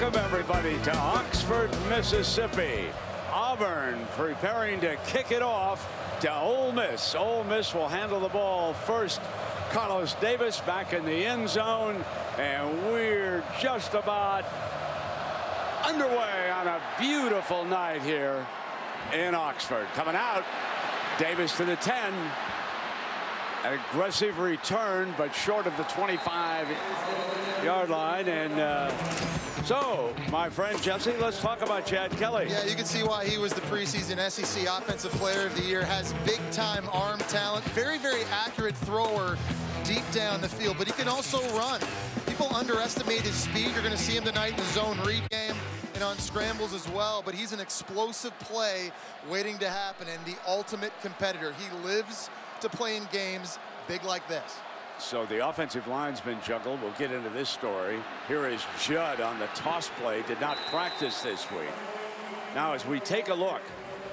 Welcome, everybody, to Oxford, Mississippi. Auburn preparing to kick it off to Ole Miss. Ole Miss will handle the ball first. Carlos Davis back in the end zone, and we're just about underway on a beautiful night here in Oxford. Coming out, Davis to the 10. An aggressive return, but short of the 25-yard line. And so, my friend Jesse, let's talk about Chad Kelly. Yeah, you can see why he was the preseason SEC Offensive Player of the Year. Has big-time arm talent. Very, very accurate thrower deep down the field, but he can also run. People underestimate his speed. You're going to see him tonight in the zone read game and on scrambles as well, but he's an explosive play waiting to happen and the ultimate competitor. He lives to play in games big like this. So the offensive line's been juggled. We'll get into this story. Here is Judd on the toss play. Did not practice this week. Now, as we take a look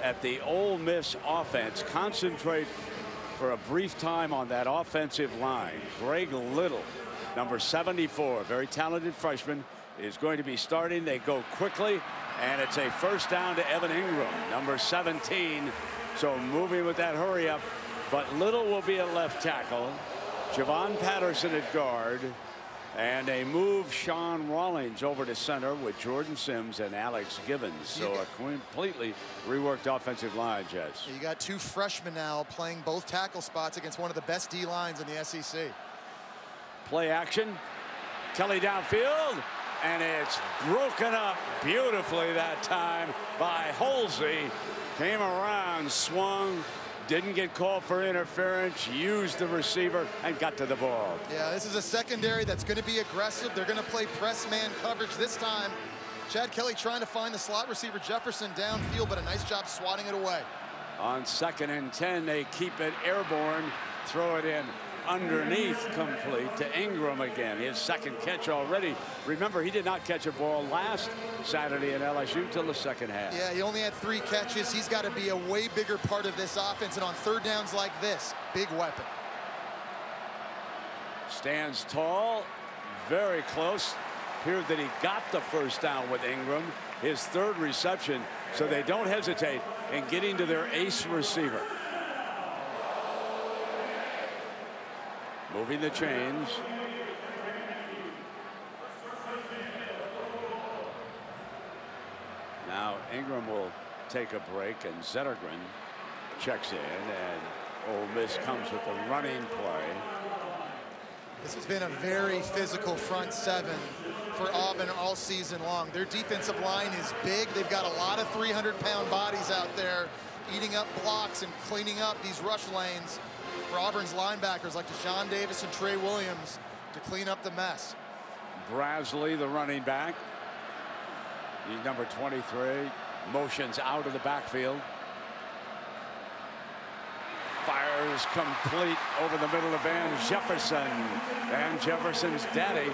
at the Ole Miss offense, concentrate for a brief time on that offensive line. Greg Little, number 74, very talented freshman, is going to be starting. They go quickly, and it's a first down to Evan Engram, number 17. So moving with that hurry up. But Little will be at left tackle. Javon Patterson at guard. And a move Sean Rawlings over to center with Jordan Sims and Alex Gibbons. So a completely reworked offensive line, Jess. You got two freshmen now playing both tackle spots against one of the best D lines in the SEC. Play action. Kelly downfield. And it's broken up beautifully that time by Holsey. Came around, swung. Didn't get called for interference, used the receiver, and got to the ball. Yeah, this is a secondary that's going to be aggressive. They're going to play press man coverage this time. Chad Kelly trying to find the slot receiver Jefferson downfield, but a nice job swatting it away. On 2nd and 10, they keep it airborne, throw it in underneath, complete to Engram again. His second catch already. Remember, he did not catch a ball last Saturday in LSU till the second half. Yeah, he only had 3 catches. He's got to be a way bigger part of this offense, and on third downs like this, big weapon. Stands tall, very close. Appeared that he got the first down with Engram, his 3rd reception, so they don't hesitate in getting to their ace receiver. Moving the chains. Now Engram will take a break, and Zettergren checks in, and Ole Miss comes with the running play. This has been a very physical front 7 for Auburn all season long. Their defensive line is big. They've got a lot of 300-pound bodies out there eating up blocks and cleaning up these rush lanes for Auburn's linebackers like Deshaun Davis and Trey Williams to clean up the mess. Brasley, the running back. He's number 23. Motions out of the backfield. Fires complete over the middle of Van Jefferson. Van Jefferson's daddy,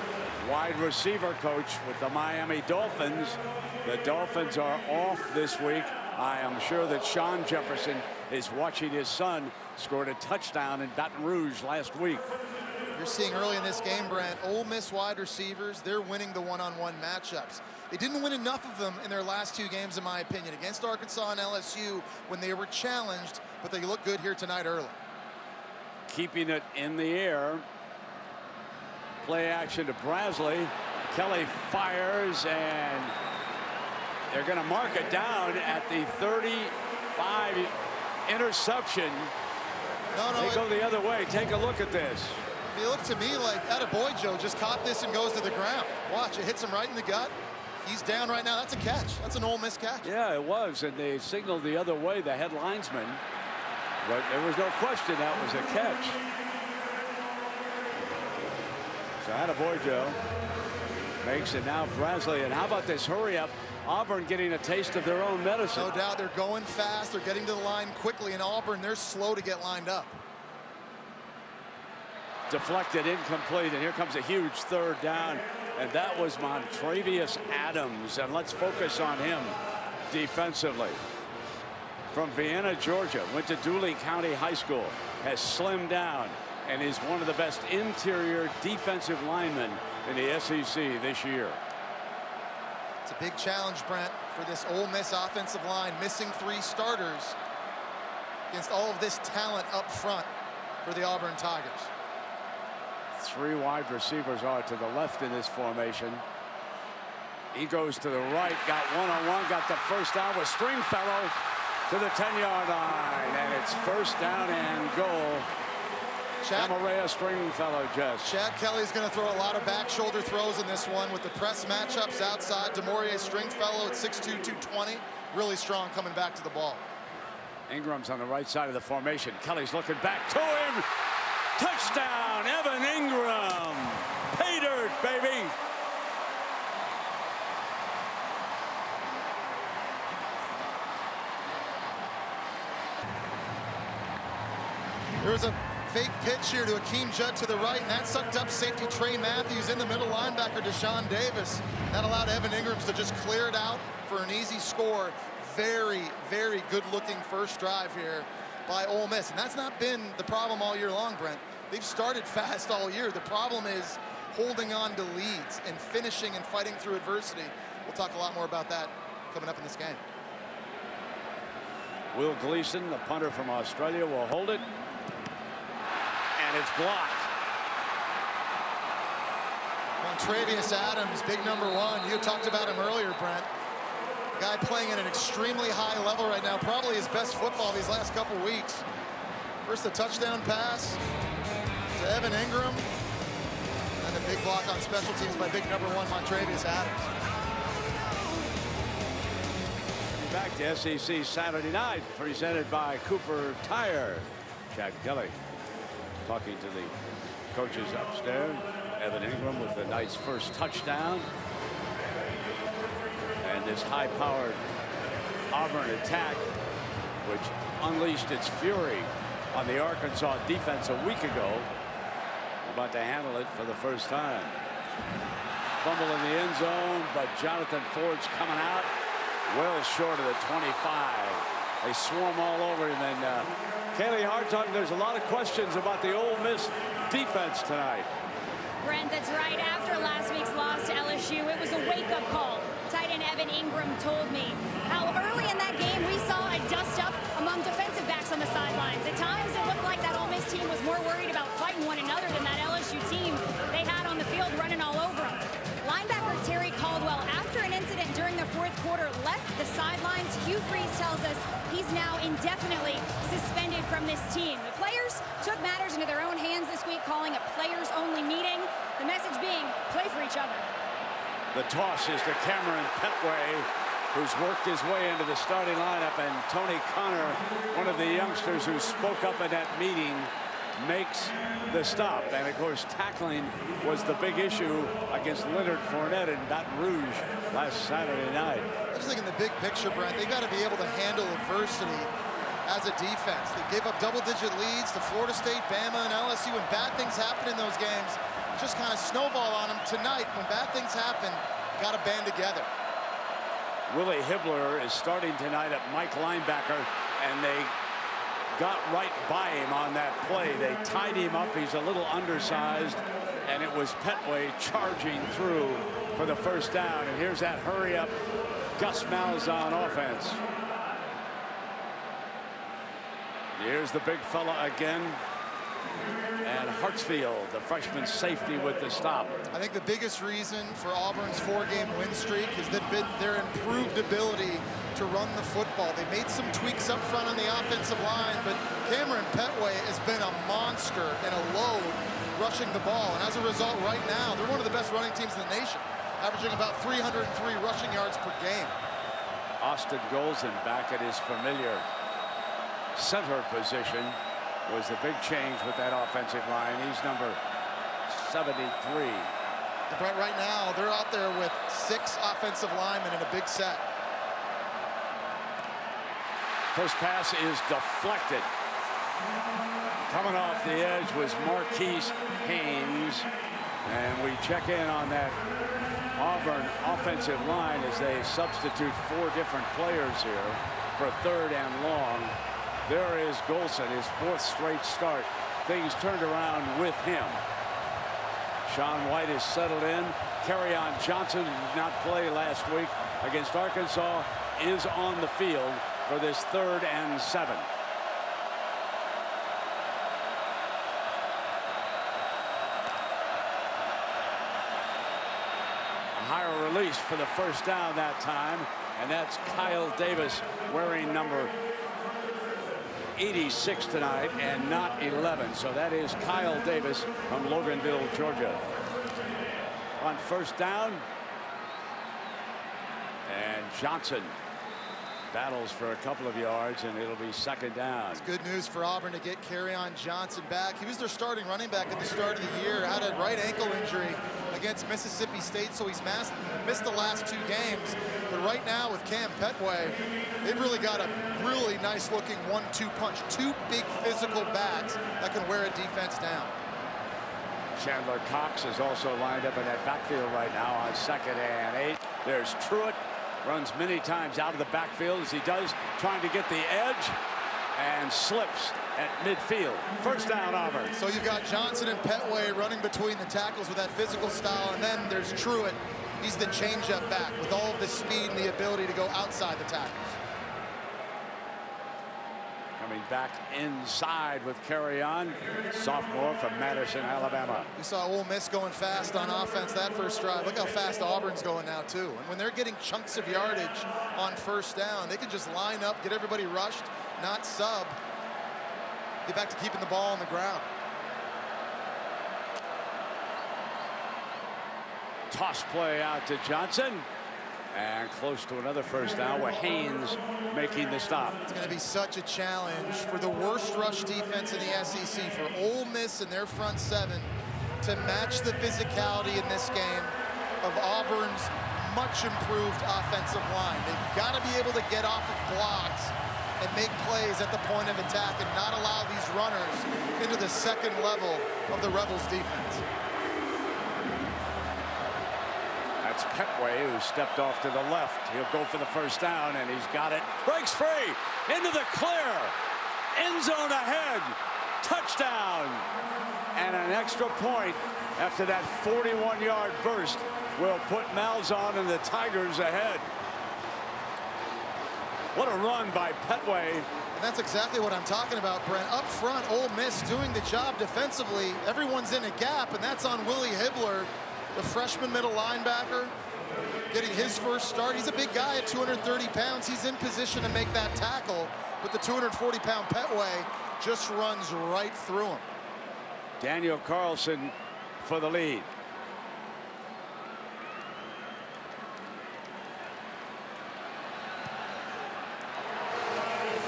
wide receiver coach with the Miami Dolphins. The Dolphins are off this week. I am sure that Sean Jefferson is watching his son scored a touchdown in Baton Rouge last week. You're seeing early in this game, Brent, Ole Miss wide receivers, they're winning the one-on-one matchups. They didn't win enough of them in their last 2 games, in my opinion, against Arkansas and LSU when they were challenged, but they look good here tonight early. Keeping it in the air. Play action to Brasley. Kelly fires, and they're going to mark it down at the 35. Interception. No, they go the other way. Take a look at this. It looked to me like attaboy Joe just caught this and goes to the ground. Watch, it hits him right in the gut. He's down right now. That's a catch. That's an Ole Miss catch. Yeah, it was, and they signaled the other way, the head linesman. But there was no question that was a catch. So attaboy Joe makes it now Brasley. And how about this hurry up? Auburn getting a taste of their own medicine. No doubt, they're going fast. They're getting to the line quickly. In Auburn, they're slow to get lined up. Deflected, incomplete, and here comes a huge 3rd down. And that was Montravius Adams. And let's focus on him defensively. From Vienna, Georgia, went to Dooley County High School, has slimmed down, and is one of the best interior defensive linemen in the SEC this year. It's a big challenge, Brent, for this Ole Miss offensive line, missing 3 starters against all of this talent up front for the Auburn Tigers. 3 wide receivers are to the left in this formation. He goes to the right, got one-on-one, got the first down with Stringfellow to the 10-yard line, and it's first down and goal. Demarcus Stringfellow just. Chad Kelly's going to throw a lot of back shoulder throws in this one with the press matchups outside. Demarcus Stringfellow at 6'2", 220. Really strong coming back to the ball. Engram's on the right side of the formation. Kelly's looking back to him. Touchdown, Evan Engram. Pay dirt, baby. There's a fake pitch here to Akeem Judd to the right, and that sucked up safety Trey Matthews in the middle, linebacker Deshaun Davis. That allowed Evan Engram to just clear it out for an easy score. Very, very good-looking first drive here by Ole Miss, and that's not been the problem all year long, Brent. They've started fast all year. The problem is holding on to leads and finishing and fighting through adversity. We'll talk a lot more about that coming up in this game. Will Gleason, the punter from Australia, will hold it. And it's blocked. Montravius Adams, big number 1. You talked about him earlier, Brent. A guy playing at an extremely high level right now. Probably his best football these last couple weeks. First, the touchdown pass to Evan Engram. And the big block on special teams by big number 1, Montravius Adams. Back to SEC Saturday night, presented by Cooper Tire. Chad Kelly talking to the coaches upstairs. Evan Engram with the nice first touchdown. And this high-powered Auburn attack, which unleashed its fury on the Arkansas defense a week ago, about to handle it for the first time. Fumble in the end zone, but Jonathan Ford's coming out well short of the 25. They swarm all over him, and Kaylee Hartung, there's a lot of questions about the Ole Miss defense tonight. Brent, that's right. After last week's loss to LSU, it was a wake-up call. Tight end Evan Engram told me how early in that game we saw a dust-up among defensive backs on the sidelines. At times, it looked like that Ole Miss team was more worried about fighting one another than that LSU team they had on the field running all over them. Linebacker Terry Caldwell, after an incident during the 4th quarter, left the sidelines. Hugh Freeze tells us he's now indefinitely suspended from this team. The players took matters into their own hands this week, calling a players-only meeting. The message being, play for each other. The toss is to Cameron Petway, who's worked his way into the starting lineup, and Tony Connor, one of the youngsters who spoke up at that meeting, makes the stop. And of course, tackling was the big issue against Leonard Fournette in Baton Rouge last Saturday night. I just think in the big picture, Brent, they got to be able to handle adversity as a defense. They gave up double-digit leads to Florida State, Bama, and LSU. When bad things happen in those games, just kind of snowball on them. Tonight, when bad things happen, got to band together. Willie Hibbler is starting tonight at Mike linebacker, and they got right by him on that play. They tied him up. He's a little undersized, and it was Petway charging through for the first down. And here's that hurry-up Gus Malzahn offense. Here's the big fella again. And Hartsfield, the freshman safety, with the stop. I think the biggest reason for Auburn's 4-game win streak is their improved ability to run the football. They made some tweaks up front on the offensive line, but Cameron Petway has been a monster and a load rushing the ball. And as a result, right now, they're one of the best running teams in the nation, averaging about 303 rushing yards per game. Austin Golson back at his familiar center position. Was the big change with that offensive line. He's number 73. But right now, they're out there with 6 offensive linemen in a big set. First pass is deflected. Coming off the edge was Marquise Haynes. And we check in on that Auburn offensive line as they substitute 4 different players here for 3rd and long. There is Golson, his 4th straight start. Things turned around with him. Sean White is settled in. Kerryon Johnson, who did not play last week against Arkansas, is on the field for this 3rd and 7. A higher release for the first down that time, and that's Kyle Davis wearing number 86 tonight and not 11. So that is Kyle Davis from Loganville, Georgia. On first down, and Johnson battles for a couple of yards, and it'll be 2nd down. It's good news for Auburn to get Kerryon Johnson back. He was their starting running back at the start of the year, had a right ankle injury against Mississippi State, so he's missed the last 2 games. But right now with Cam Petway, they've really got a really nice looking 1-2 punch. 2 big physical backs that can wear a defense down. Chandler Cox is also lined up in that backfield right now on 2nd and 8. There's Truitt, runs many times out of the backfield as he does, trying to get the edge, and slips at midfield. First down, Auburn. So you've got Johnson and Petway running between the tackles with that physical style, and then there's Truitt. He's the change-up back with all of the speed and the ability to go outside the tackles. Coming back inside with Kerryon, sophomore from Madison, Alabama. We saw Ole Miss going fast on offense that first drive. Look how fast Auburn's going now, too. And when they're getting chunks of yardage on first down, they can just line up, get everybody rushed, not sub, get back to keeping the ball on the ground. Toss play out to Johnson. And close to another first down with Haynes making the stop. It's going to be such a challenge for the worst rush defense in the SEC, for Ole Miss and their front 7 to match the physicality in this game of Auburn's much improved offensive line. They've got to be able to get off of blocks and make plays at the point of attack and not allow these runners into the 2nd level of the Rebels defense. That's Petway, who stepped off to the left. He'll go for the first down, and he's got it. Breaks free, into the clear. End zone ahead. Touchdown. And an extra point after that 41-yard burst will put Malzahn and the Tigers ahead. What a run by Petway. And that's exactly what I'm talking about, Brent. Up front, Ole Miss doing the job defensively. Everyone's in a gap, and that's on Willie Hibbler, the freshman middle linebacker, getting his first start. He's a big guy at 230 pounds. He's in position to make that tackle, but the 240-pound Petway just runs right through him. Daniel Carlson for the lead.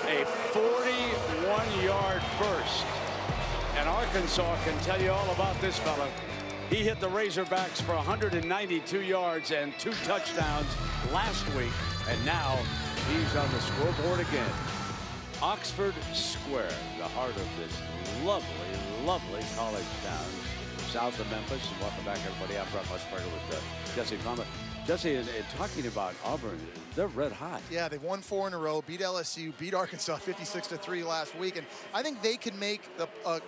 A 41-yard burst. And Arkansas can tell you all about this fella. He hit the Razorbacks for 192 yards and 2 touchdowns last week, and now he's on the scoreboard again. Oxford Square, the heart of this lovely, lovely college town south of Memphis. And welcome back, everybody. I'm Brett Musburger with Jesse Palmer. Jesse, in talking about Auburn, they're red hot. Yeah, they've won 4 in a row, beat LSU, beat Arkansas 56-3 last week, and I think they can make an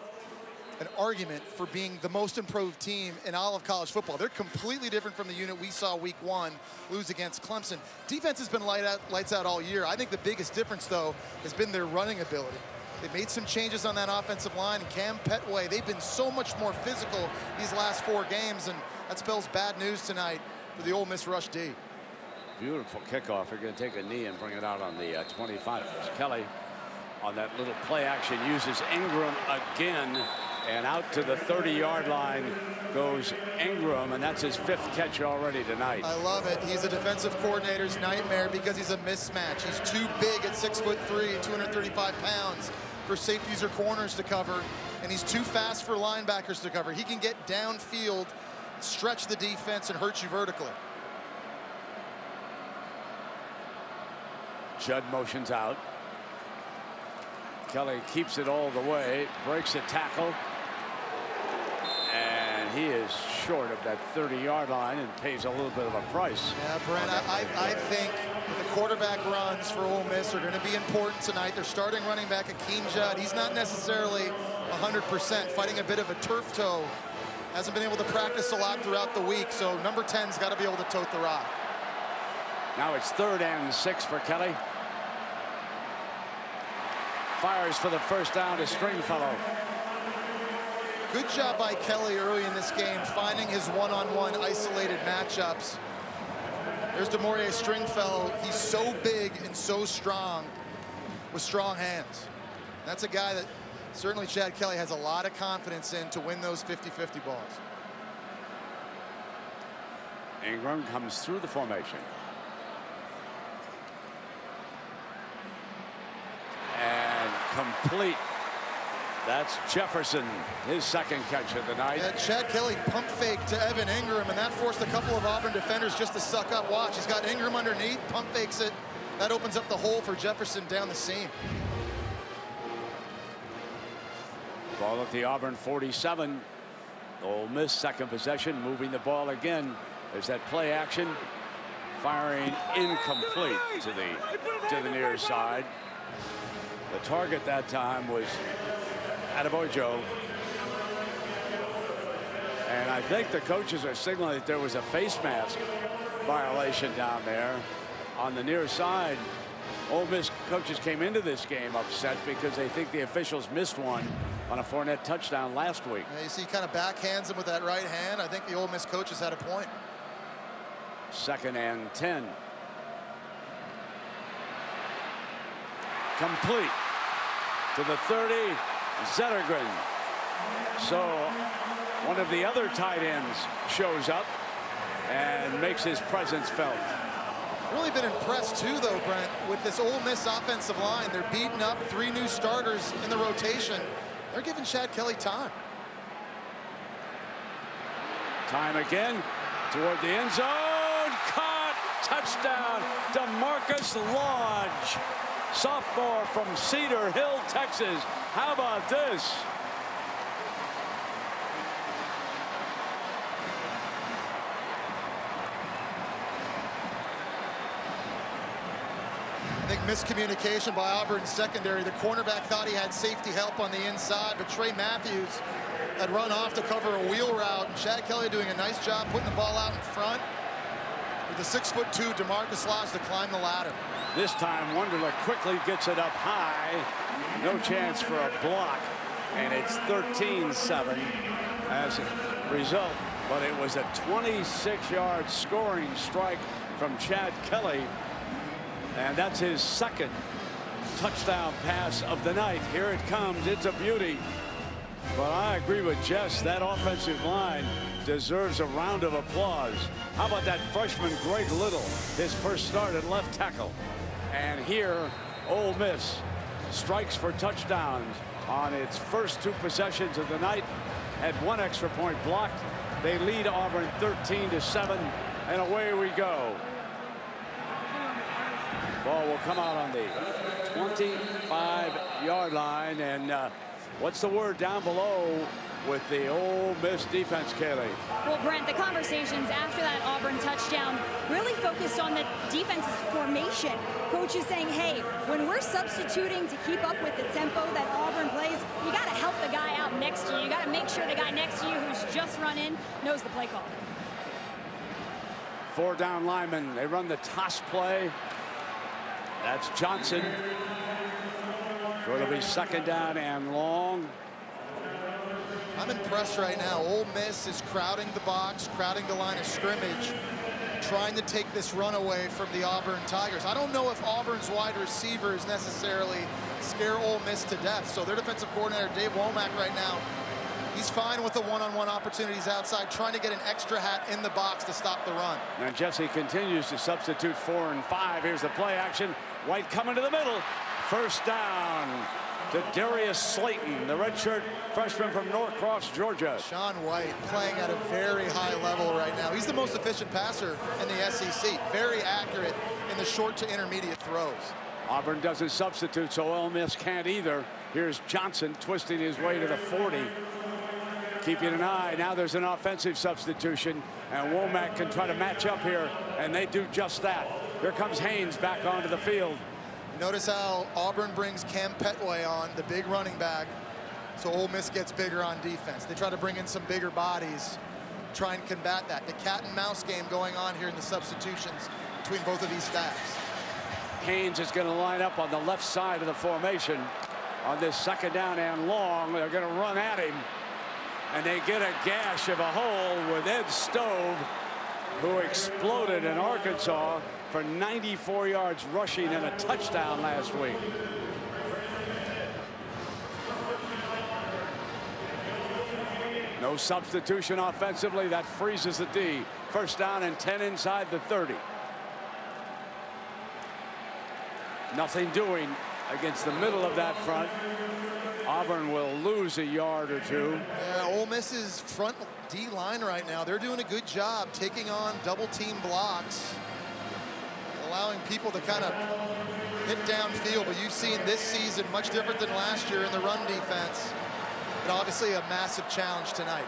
argument for being the most improved team in all of college football. They're completely different from the unit we saw week 1 lose against Clemson. Defense has been lights out all year. I think the biggest difference, though, has been their running ability. They've made some changes on that offensive line, and Cam Petway, they've been so much more physical these last 4 games, and that spells bad news tonight for the Ole Miss rush D. Beautiful kickoff. They're going to take a knee and bring it out on the 25. Kelly on that little play action uses Engram again. And out to the 30-yard line goes Engram, and that's his 5th catch already tonight. I love it. He's a defensive coordinator's nightmare because he's a mismatch. He's too big at 6'3", 235 pounds for safeties or corners to cover, and he's too fast for linebackers to cover. He can get downfield, stretch the defense, and hurt you vertically. Judd motions out. Kelly keeps it all the way, breaks a tackle, and he is short of that 30-yard line and pays a little bit of a price. Yeah, Brent, I think the quarterback runs for Ole Miss are going to be important tonight. They're starting running back Akeem Judd. He's not necessarily 100%, fighting a bit of a turf toe Hasn't been able to practice a lot throughout the week, so number 10's got to be able to tote the rock. Now it's 3rd and 6 for Kelly. Fires for the first down to Stringfellow. Good job by Kelly early in this game, finding his one-on-one isolated matchups. There's Demarcus Stringfellow. He's so big and so strong with strong hands. That's a guy that certainly Chad Kelly has a lot of confidence in to win those 50-50 balls. Engram comes through the formation. And complete. That's Jefferson, his 2nd catch of the night. Yeah, Chad Kelly pump fake to Evan Engram, and that forced a couple of Auburn defenders just to suck up. Watch, he's got Engram underneath, pump fakes it. That opens up the hole for Jefferson down the seam. Ball at the Auburn 47. Ole Miss 2nd possession, moving the ball again. There's that play action. Firing incomplete to the near side. The target that time was attaboy Joe. And I think the coaches are signaling that there was a face mask violation down there on the near side. Ole Miss coaches came into this game upset because they think the officials missed one on a Fournette touchdown last week. Yeah, you see, he kind of backhands him with that right hand. I think the Ole Miss coaches had a point. 2nd and 10. Complete to the 30. Zettergren. So one of the other tight ends shows up and makes his presence felt. Really been impressed too, though, Brent, with this Ole Miss offensive line. They're beating up 3 new starters in the rotation. They're giving Chad Kelly time. Time again toward the end zone. Caught. Touchdown. Demarcus Lodge. Sophomore from Cedar Hill, Texas. How about this? I think miscommunication by Auburn secondary. The cornerback thought he had safety help on the inside, but Trey Matthews had run off to cover a wheel route. And Chad Kelly doing a nice job putting the ball out in front with the 6'2" Demarcus Lodge to climb the ladder. This time Wonderlic quickly gets it up high. No chance for a block. And it's 13-7 as a result. But it was a 26-yard scoring strike from Chad Kelly. And that's his 2nd touchdown pass of the night. Here it comes. It's a beauty. But I agree with Jess. That offensive line deserves a round of applause. How about that freshman Greg Little, his first start at left tackle. And here Ole Miss strikes for touchdowns on its first 2 possessions of the night. Had 1 extra point blocked. They lead Auburn 13-7, and away we go. Ball will come out on the 25-yard line. And what's the word down below with the Ole Miss defense, Kaylee? Well, Brent, the conversations after that Auburn touchdown really focused on the defense's formation. Coach is saying, hey, when we're substituting to keep up with the tempo that Auburn plays, you got to help the guy out next to you. You got to make sure the guy next to you who's just run in knows the play call. 4 down linemen. They run the toss play. That's Johnson. So it'll be 2nd down and long. I'm impressed right now. Ole Miss is crowding the box, crowding the line of scrimmage, trying to take this run away from the Auburn Tigers. I don't know if Auburn's wide receivers necessarily scare Ole Miss to death. So their defensive coordinator, Dave Womack, right now, he's fine with the one-on-one opportunities outside, trying to get an extra hat in the box to stop the run. Now Jesse continues to substitute 4 and 5. Here's the play action. White coming to the middle. First down to Darius Slayton, the redshirt freshman from Norcross, Georgia. Sean White playing at a very high level right now. He's the most efficient passer in the SEC. Very accurate in the short to intermediate throws. Auburn doesn't substitute, so Ole Miss can't either. Here's Johnson twisting his way to the 40. Keeping an eye. Now there's an offensive substitution, and Womack can try to match up here, and they do just that. Here comes Haynes back onto the field. Notice how Auburn brings Cam Petway on, the big running back. So Ole Miss gets bigger on defense. They try to bring in some bigger bodies, try and combat that. The cat and mouse game going on here in the substitutions between both of these staffs. Haynes is going to line up on the left side of the formation on this second down and long. They're going to run at him, and they get a gash of a hole with Ed Stove, who exploded in Arkansas for 94 yards rushing and a touchdown last week. No substitution offensively. That freezes the D. First down and 10 inside the 30. Nothing doing against the middle of that front. Auburn will lose a yard or two. Yeah, Ole Miss's front D line right now, they're doing a good job taking on double team blocks, allowing people to kind of hit downfield. But you've seen this season much different than last year in the run defense. And obviously a massive challenge tonight.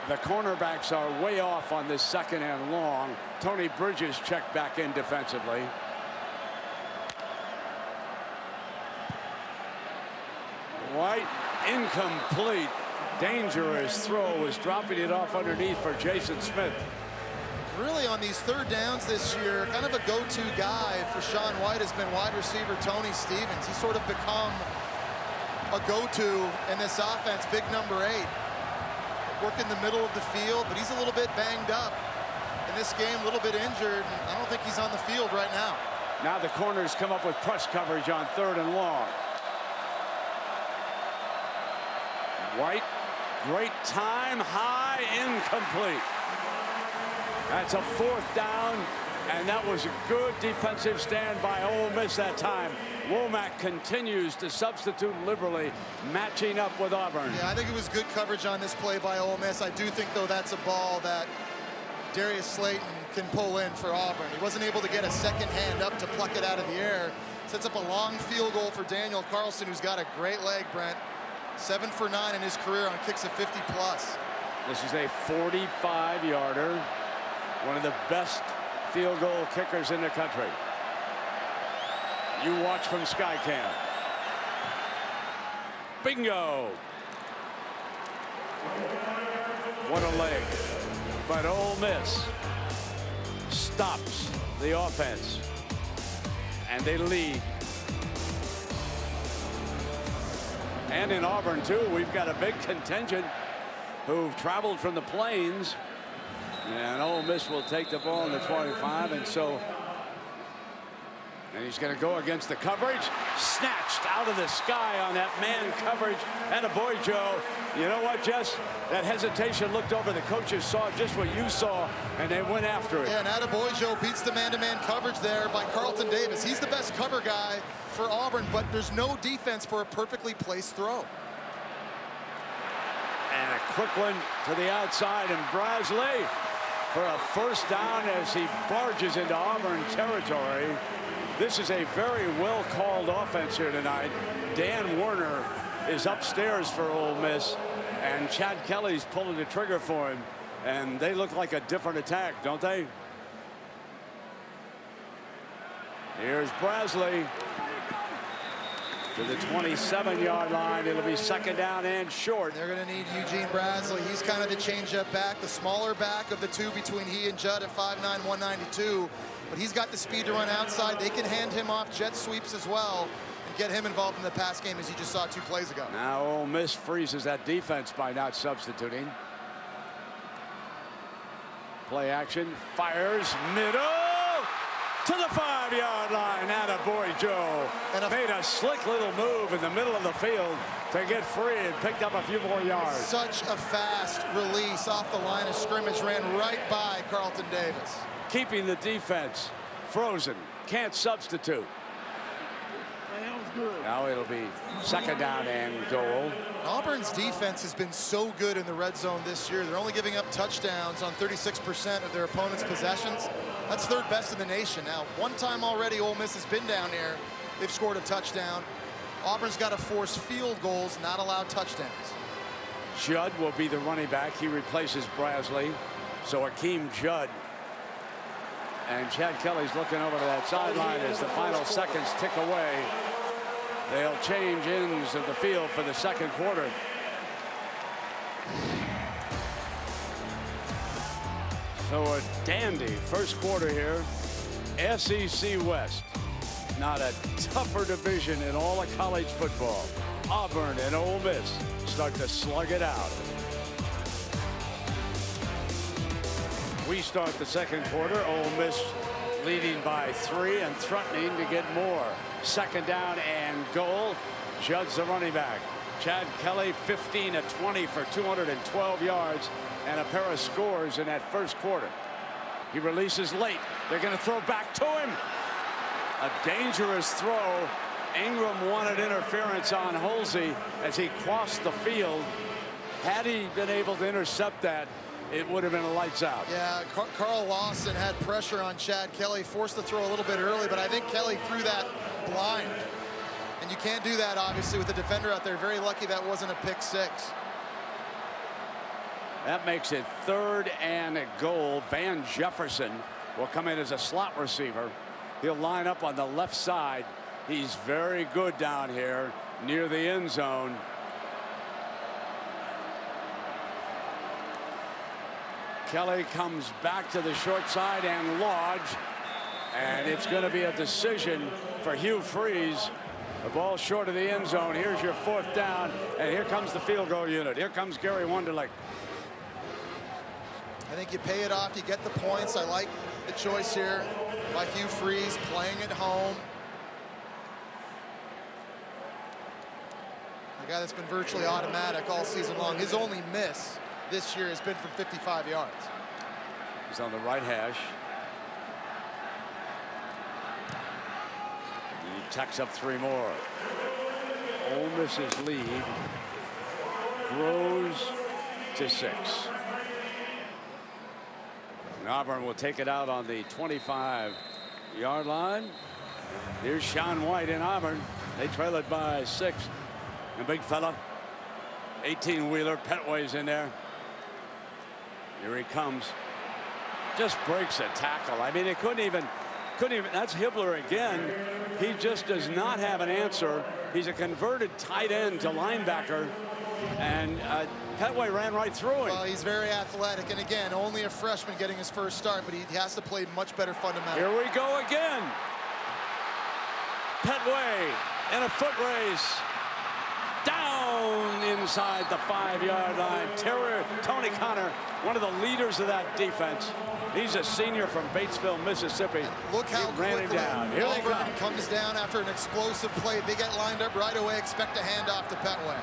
The cornerbacks are way off on this second and long. Tony Bridges checked back in defensively. White incomplete. Dangerous throw, was dropping it off underneath for Jason Smith. Really on these third downs this year, kind of a go-to guy for Sean White has been wide receiver Tony Stevens. He's sort of become a go-to in this offense, big number 8. Working the middle of the field, but he's a little bit banged up in this game, a little bit injured. And I don't think he's on the field right now. Now the corners come up with press coverage on third and long. White, great time, high, incomplete. That's a fourth down, and that was a good defensive stand by Ole Miss that time. Womack continues to substitute liberally, matching up with Auburn. Yeah, I think it was good coverage on this play by Ole Miss. I do think, though, that's a ball that Darius Slayton can pull in for Auburn. He wasn't able to get a second hand up to pluck it out of the air. Sets up a long field goal for Daniel Carlson, who's got a great leg, Brent. 7 for 9 in his career on kicks of 50+. This is a 45-yarder. One of the best field goal kickers in the country. You watch from Skycam. Bingo! What a leg. But Ole Miss stops the offense, and they lead. And in Auburn, too, we've got a big contingent who've traveled from the plains. And Ole Miss will take the ball in the 25, and he's going to go against the coverage. Snatched out of the sky on that man coverage. And a boy, Joe, you know what, Jess? That hesitation looked over. The coaches saw just what you saw, and they went after it. Yeah, and attaboy Joe beats the man-to-man coverage there by Carlton Davis. He's the best cover guy for Auburn, but there's no defense for a perfectly placed throw. And a quick one to the outside, and Brasley for a first down as he barges into Auburn territory. This is a very well-called offense here tonight. Dan Werner is upstairs for Ole Miss, and Chad Kelly's pulling the trigger for him. And they look like a different attack, don't they? Here's Brasley to the 27-yard line. It'll be second down and short. They're going to need Eugene Brasley. He's kind of the change-up back, the smaller back of the two between he and Judd at 5'9", 192. But he's got the speed to run outside. They can hand him off jet sweeps as well and get him involved in the pass game, as you just saw 2 plays ago. Now Ole Miss freezes that defense by not substituting. Play action, fires, middle to the 5-yard line. Attaboy Joe. And made a slick little move in the middle of the field to get free and picked up a few more yards. Such a fast release off the line of scrimmage, ran right by Carlton Davis. Keeping the defense frozen, can't substitute. Now it'll be second down and goal. Auburn's defense has been so good in the red zone this year. They're only giving up touchdowns on 36% of their opponent's possessions. That's 3rd best in the nation. Now, one time already Ole Miss has been down here. They've scored a touchdown. Auburn's got to force field goals, not allow touchdowns. Judd will be the running back. He replaces Brasley. So Akeem Judd. And Chad Kelly's looking over to that sideline as the final seconds tick away. They'll change ends of the field for the second quarter. So a dandy first quarter here. SEC West. Not a tougher division in all of college football. Auburn and Ole Miss start to slug it out. We start the second quarter. Ole Miss leading by 3 and threatening to get more. Second down and goal. Judd's the running back. Chad Kelly 15 of 20 for 212 yards and a pair of scores in that first quarter. He releases late. They're going to throw back to him. A dangerous throw. Engram wanted interference on Holsey as he crossed the field. Had he been able to intercept that, it would have been a lights out. Yeah, Carl Lawson had pressure on Chad Kelly, forced the throw a little bit early, but I think Kelly threw that blind. And you can't do that, obviously, with the defender out there. Very lucky that wasn't a pick six. That makes it 3rd and goal. Van Jefferson will come in as a slot receiver. He'll line up on the left side. He's very good down here near the end zone. Kelly comes back to the short side and Lodge. And it's going to be a decision for Hugh Freeze. The ball short of the end zone. Here's your 4th down. And here comes the field goal unit. Here comes Gary Wonderlich. I think you pay it off. You get the points. I like the choice here by Hugh Freeze, playing at home. A guy that's been virtually automatic all season long. His only miss this year has been from 55 yards. He's on the right hash. He tacks up 3 more. Ole Miss's lead grows to 6. And Auburn will take it out on the 25-yard line. Here's Sean White in Auburn. They trail it by 6. The big fella, 18-wheeler, Petway's in there. Here he comes. Just breaks a tackle. I mean, it couldn't even. That's Hibbler again. He just does not have an answer. He's a converted tight end to linebacker, and Petway ran right through him. Well, he's very athletic, and again, only a freshman getting his first start, but he has to play much better fundamentals. Here we go again. Petway in a foot race. Down inside the 5-yard line. Tony Connor, one of the leaders of that defense. He's a senior from Batesville, Mississippi. Look how ran him down. Here they Auburn come. comes down after an explosive play. They get lined up right away. Expect a handoff to Petway.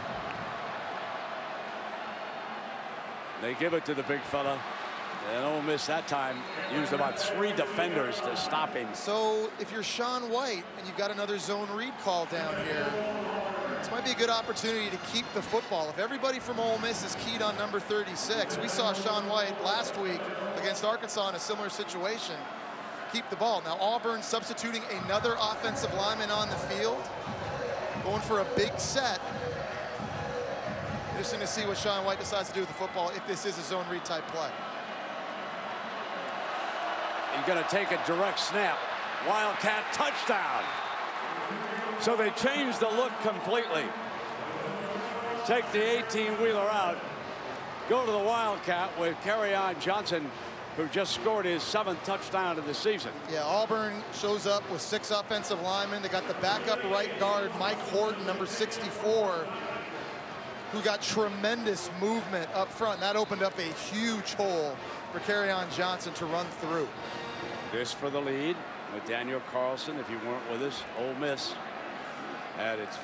They give it to the big fella. And Ole Miss that time used about 3 defenders to stop him. So if you're Sean White and you've got another zone read call down here, this might be a good opportunity to keep the football. If everybody from Ole Miss is keyed on number 36, we saw Sean White last week against Arkansas in a similar situation keep the ball. Now Auburn substituting another offensive lineman on the field, going for a big set. Interesting to see what Sean White decides to do with the football if this is a zone read type play. He's going to take a direct snap. Wildcat touchdown. So they changed the look completely. Take the 18-wheeler out. Go to the Wildcat with Kerryon Johnson, who just scored his 7th touchdown of the season. Yeah, Auburn shows up with 6 offensive linemen. They got the backup right guard, Mike Horton, number 64, who got tremendous movement up front. That opened up a huge hole for Kerryon Johnson to run through. This for the lead with Daniel Carlson. If you weren't with us, Ole Miss had its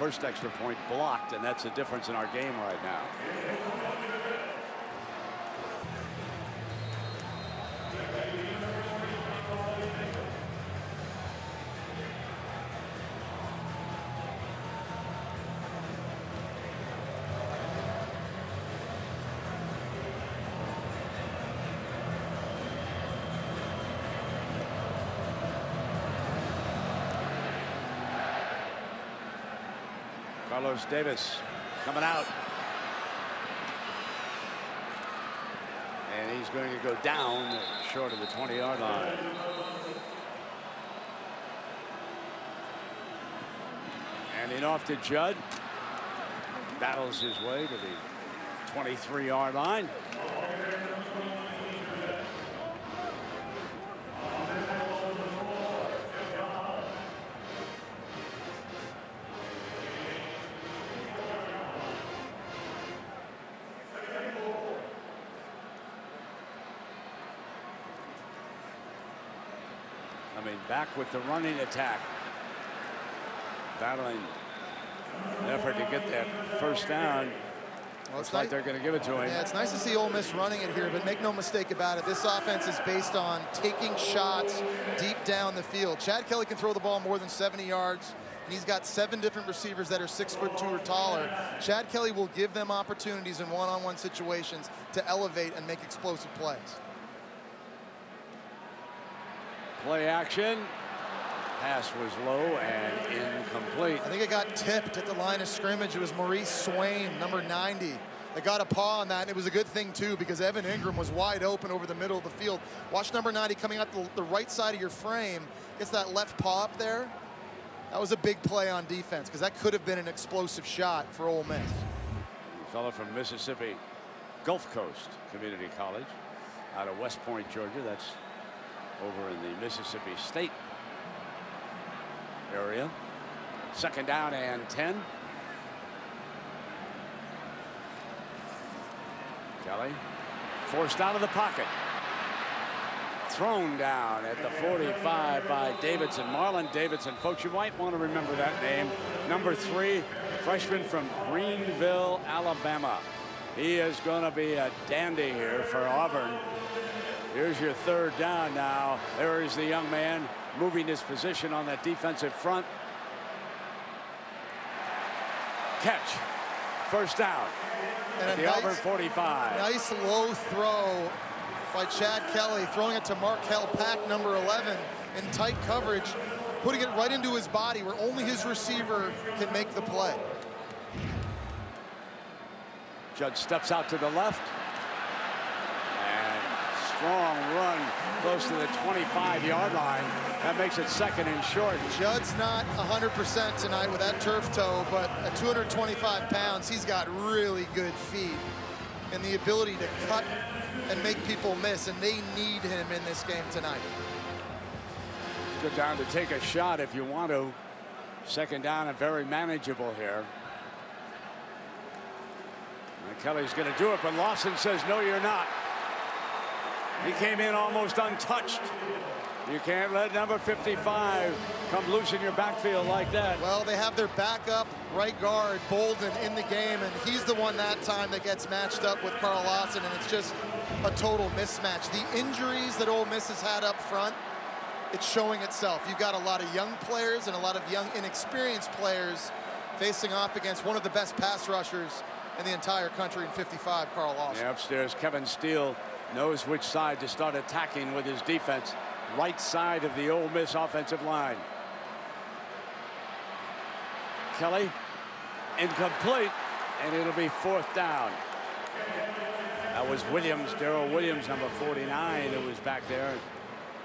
first extra point blocked, and that's the difference in our game right now. Carlos Davis coming out. And he's going to go down short of the 20-yard line. Handing off to Judd. Battles his way to the 23-yard line. Back with the running attack. Battling an effort to get that first down. Well, looks like they're going to give it to him. Yeah, it's nice to see Ole Miss running it here, but make no mistake about it, this offense is based on taking shots deep down the field. Chad Kelly can throw the ball more than 70 yards, and he's got 7 different receivers that are 6'2" or taller. Chad Kelly will give them opportunities in one-on-one situations to elevate and make explosive plays. Play action. Pass was low and incomplete. I think it got tipped at the line of scrimmage. It was Maurice Swain, number 90. They got a paw on that, and it was a good thing, too, because Evan Engram was wide open over the middle of the field. Watch number 90 coming out the right side of your frame. Gets that left paw up there. That was a big play on defense, because that could have been an explosive shot for Ole Miss. A fellow from Mississippi Gulf Coast Community College out of West Point, Georgia. That's over in the Mississippi State area. Second down and 10. Kelly forced out of the pocket. Thrown down at the 45 by Davidson. Marlon Davidson. Folks, you might want to remember that name. Number 3, freshman from Greenville, Alabama. He is going to be a dandy here for Auburn. Here's your third down now. There is the young man moving his position on that defensive front. Catch. First down at the Auburn 45. Nice low throw by Chad Kelly, throwing it to Markel Pack, number 11, in tight coverage, putting it right into his body where only his receiver can make the play. Judd steps out to the left. Strong run close to the 25-yard line. That makes it second and short. Judd's not 100% tonight with that turf toe, but at 225 pounds, he's got really good feet and the ability to cut and make people miss, and they need him in this game tonight. Good down to take a shot if you want to. Second down and very manageable here. And Kelly's going to do it, but Lawson says, no, you're not. He came in almost untouched. You can't let number 55 come loose in your backfield like that. Well, they have their backup right guard, Bolden, in the game, and he's the one that time that gets matched up with Carl Lawson, and it's just a total mismatch. The injuries that Ole Miss has had up front, it's showing itself. You've got a lot of young players and a lot of young, inexperienced players facing off against one of the best pass rushers in the entire country in 55, Carl Lawson. Yeah, upstairs, Kevin Steele knows which side to start attacking with his defense. Right side of the Ole Miss offensive line. Kelly, incomplete, and it'll be fourth down. That was Williams, Darrell Williams, number 49, who was back there.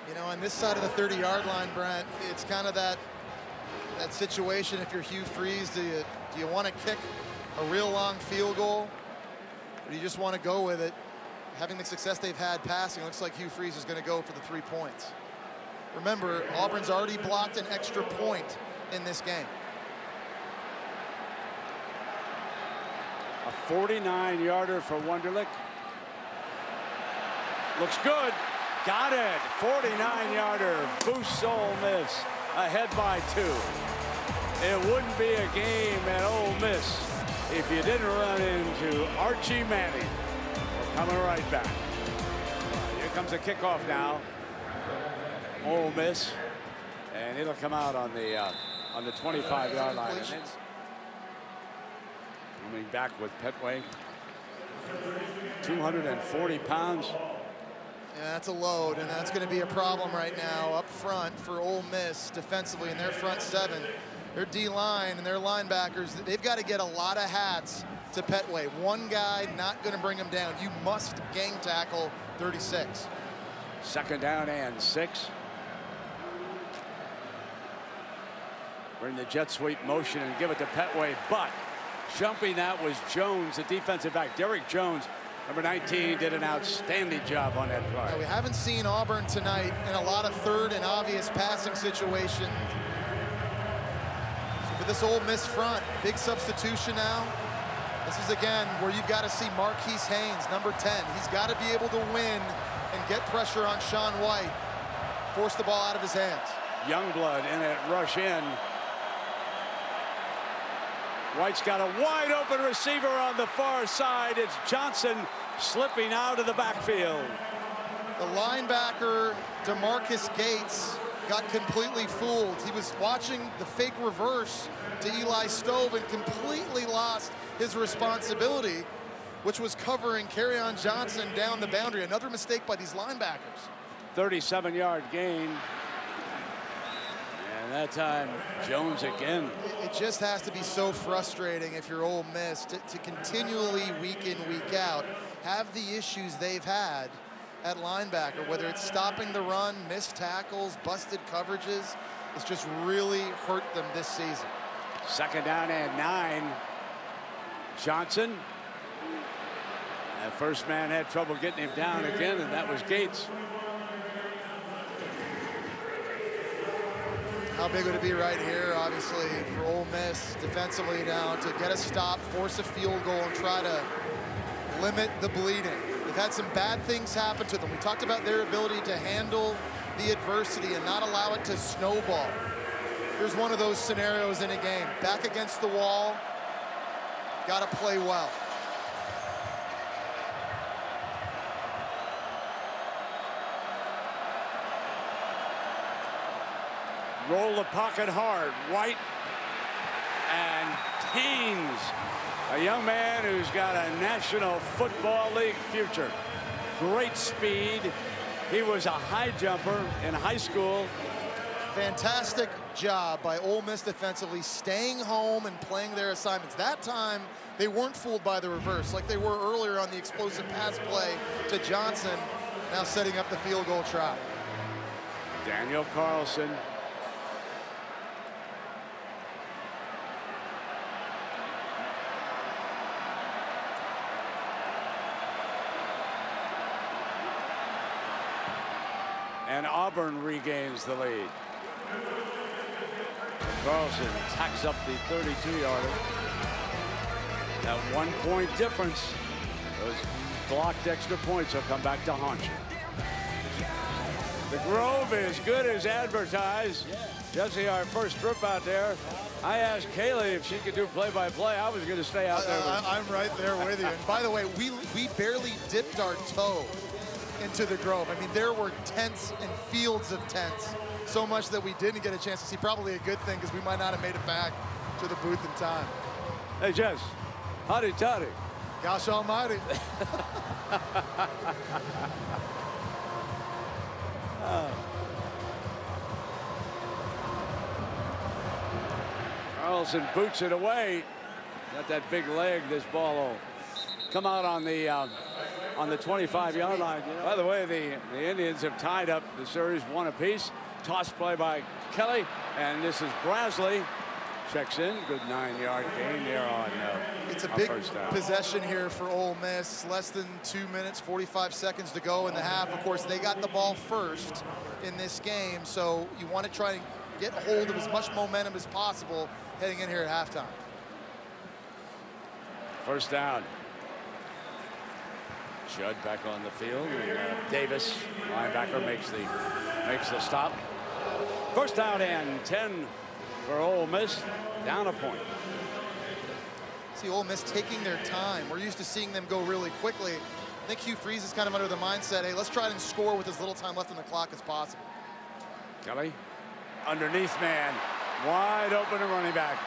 You know, on this side of the 30-yard line, Brent, it's kind of that situation. If you're Hugh Freeze, do you want to kick a real long field goal, or do you just want to go with it? Having the success they've had passing, it looks like Hugh Freeze is going to go for the 3 points. Remember, Auburn's already blocked an extra point in this game. A 49-yarder for Wunderlich. Looks good. Got it. 49-yarder. Boosts Ole Miss ahead by 2. It wouldn't be a game at Ole Miss if you didn't run into Archie Manning. Coming right back. Here comes a kickoff now. Ole Miss, and it'll come out on the 25-yard line. Coming back with Petway, 240 pounds. Yeah, that's a load, and that's going to be a problem right now up front for Ole Miss defensively in their front 7. Their D-line and their linebackers, they've got to get a lot of hats to Petway. One guy not going to bring him down. You must gang tackle 36. Second down and 6. Bring the jet sweep motion and give it to Petway, but jumping that was Jones, the defensive back. Derek Jones, number 19, did an outstanding job on that play. Yeah, we haven't seen Auburn tonight in a lot of third and obvious passing situations. So for this Ole Miss front, big substitution now. This is, again, where you've got to see Marquise Haynes, number 10. He's got to be able to win and get pressure on Sean White, force the ball out of his hands. Youngblood in it, rush in. White's got a wide open receiver on the far side. It's Johnson slipping out of the backfield. The linebacker, Demarcus Gates, got completely fooled. He was watching the fake reverse to Eli Stove and completely lost his responsibility, which was covering Kerryon Johnson down the boundary. Another mistake by these linebackers. 37-yard gain. And that time, Jones again. It just has to be so frustrating if you're Ole Miss to continually, week in, week out, have the issues they've had at linebacker, whether it's stopping the run, missed tackles, busted coverages. It's just really hurt them this season. Second down and 9. Johnson. That first man had trouble getting him down again, and that was Gates. How big would it be right here, obviously, for Ole Miss defensively now to get a stop, force a field goal, and try to limit the bleeding. They've had some bad things happen to them. We talked about their ability to handle the adversity and not allow it to snowball. Here's one of those scenarios in a game. Back against the wall, got to play well. Roll the pocket hard. White and Haynes, a young man who's got a National Football League future. Great speed. He was a high jumper in high school. Fantastic job by Ole Miss defensively, staying home and playing their assignments. That time, they weren't fooled by the reverse like they were earlier on the explosive pass play to Johnson, now setting up the field goal trap. Daniel Carlson. And Auburn regains the lead. Carlson tacks up the 32-yarder. That 1-point difference. Those blocked extra points will come back to haunt you. The Grove is good as advertised. Jesse, our first trip out there, I asked Kaylee if she could do play-by-play. I was going to stay out there. I'm right there with you. And by the way, we barely dipped our toe into the Grove. I mean, there were tents and fields of tents, so much that we didn't get a chance to see. Probably a good thing, because we might not have made it back to the booth in time. Hey, Jess, howdy toddy. Gosh almighty. Carlson boots it away. Got that big leg. This ball will come out on the 25-yard line. By the way, the Indians have tied up the series 1 apiece. Toss play by Kelly, and this is Brasley. Checks in. Good 9-yard gain there on it's a big possession here for Ole Miss. Less than 2 minutes, 45 seconds to go in the half. Of course, they got the ball first in this game, so you want to try and get hold of as much momentum as possible heading in here at halftime. First down. Judd back on the field, and Davis, linebacker, makes the stop. First down and 10 for Ole Miss, down a point. See Ole Miss taking their time. We're used to seeing them go really quickly. I think Hugh Freeze is kind of under the mindset, hey, let's try and score with as little time left on the clock as possible. Kelly, underneath man, wide open to running back.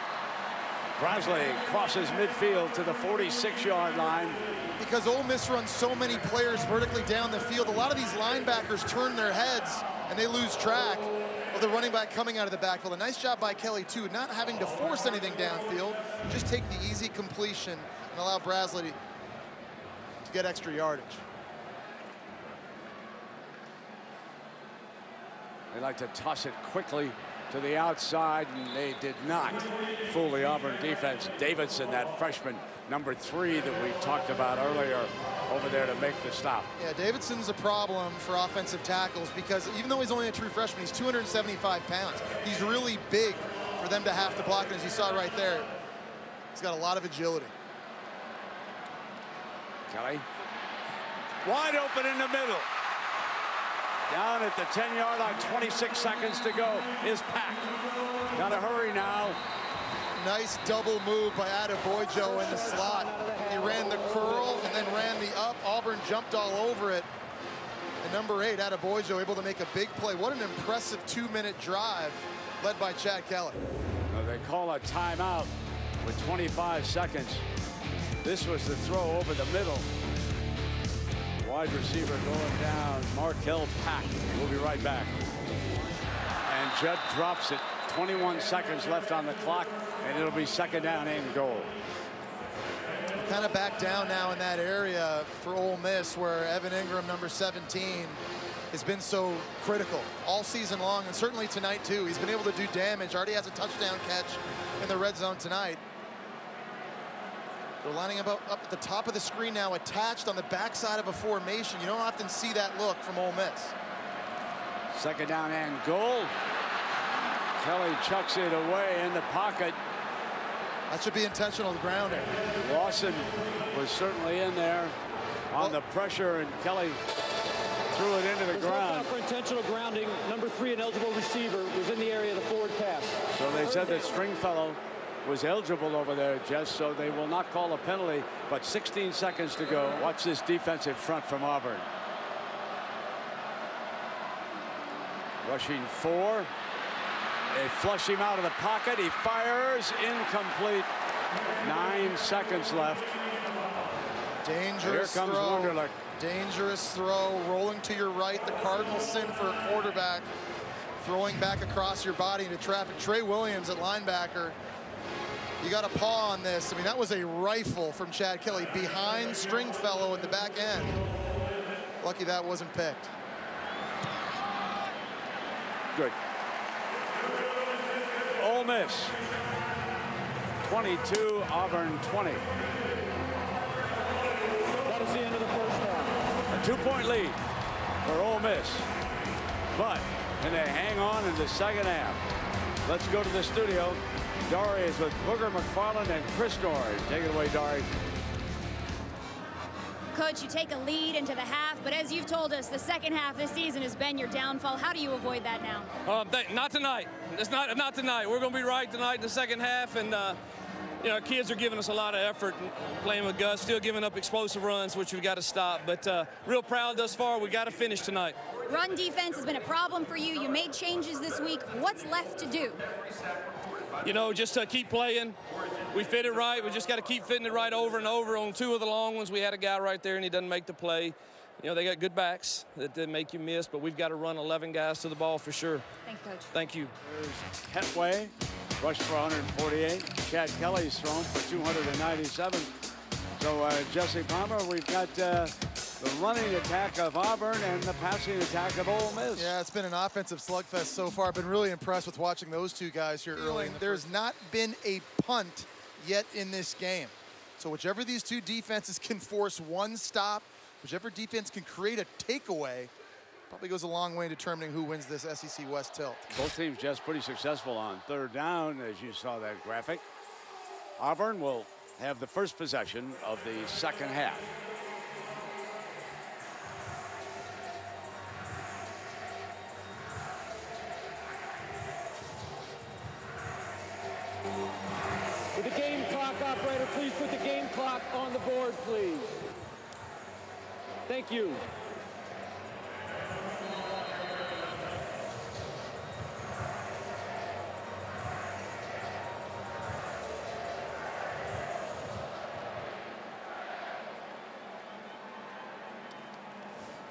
Brasley crosses midfield to the 46-yard line. Because Ole Miss runs so many players vertically down the field, a lot of these linebackers turn their heads and they lose track of the running back coming out of the backfield. A nice job by Kelly, too, not having to force anything downfield, just take the easy completion and allow Brasley to get extra yardage. They like to toss it quickly to the outside, and they did not fool the Auburn defense. Davidson, that freshman, number 3 that we talked about earlier, over there to make the stop. Yeah, Davidson's a problem for offensive tackles because even though he's only a true freshman, he's 275 pounds. He's really big for them to have to block, and as you saw right there, he's got a lot of agility. Kelly, wide open in the middle. Down at the 10-yard line, 26 seconds to go, is packed. Got to hurry now. Nice double move by Adebayo in the slot. He ran the curl and then ran the up. Auburn jumped all over it. And number 8, Adebayo, able to make a big play. What an impressive 2-minute drive led by Chad Kelly. Well, they call a timeout with 25 seconds. This was the throw over the middle. Wide receiver going down. Markel Pack. We'll be right back. And Judd drops it. 21 seconds left on the clock, and it'll be 2nd down and goal. Kind of back down now in that area for Ole Miss, where Evan Engram, number 17, has been so critical all season long, and certainly tonight too. He's been able to do damage. Already has a touchdown catch in the red zone tonight. They're lining up at the top of the screen now, attached on the backside of a formation. You don't often see that look from Ole Miss. 2nd down and goal. Kelly chucks it away in the pocket. That should be intentional grounding. Lawson was certainly in there on the pressure, and Kelly threw it into the ground. For intentional grounding, number 3, an eligible receiver, was in the area of the forward pass. So they said that Stringfellow was eligible over there, Jess, so they will not call a penalty, but 16 seconds to go. Watch this defensive front from Auburn. Rushing 4. They flush him out of the pocket. He fires. Incomplete. 9 seconds left. Dangerous Here comes throw. Wunderlich. Dangerous throw. Rolling to your right. The cardinal sin for a quarterback. Throwing back across your body into traffic. Trey Williams at linebacker. You got a paw on this. I mean, that was a rifle from Chad Kelly behind Stringfellow at the back end. Lucky that wasn't picked. Good. Ole Miss 22, Auburn 20. That is the end of the first half. A 2-point lead for Ole Miss. But can they hang on in the 2nd half? Let's go to the studio. Dari is with Booger McFarland and Chris Norrie. Take it away, Dari. Coach, you take a lead into the half, but as you've told us, the 2nd half this season has been your downfall. How do you avoid that now? Not tonight. It's not tonight. We're going to be right tonight in the 2nd half, and you know, our kids are giving us a lot of effort playing with Gus, still giving up explosive runs, which we've got to stop. But real proud thus far. We got to finish tonight. Run defense has been a problem for you. You made changes this week. What's left to do? You know, just keep playing. We fit it right. We just got to keep fitting it right over and over. On 2 of the long ones, we had a guy right there, and he doesn't make the play. You know, they got good backs that make you miss, but we've got to run 11 guys to the ball for sure. Thank you, Coach. Thank you. There's Hetway, rushed for 148. Chad Kelly's thrown for 297. So, Jesse Palmer, we've got the running attack of Auburn and the passing attack of Ole Miss. Yeah, it's been an offensive slugfest so far. I've been really impressed with watching those 2 guys here early. There's not been a punt yet in this game. So whichever these 2 defenses can force one stop, whichever defense can create a takeaway, probably goes a long way in determining who wins this SEC West tilt. Both teams just pretty successful on 3rd down, as you saw that graphic. Auburn will have the first possession of the 2nd half. With the game clock operator, please put the game clock on the board, please. Thank you.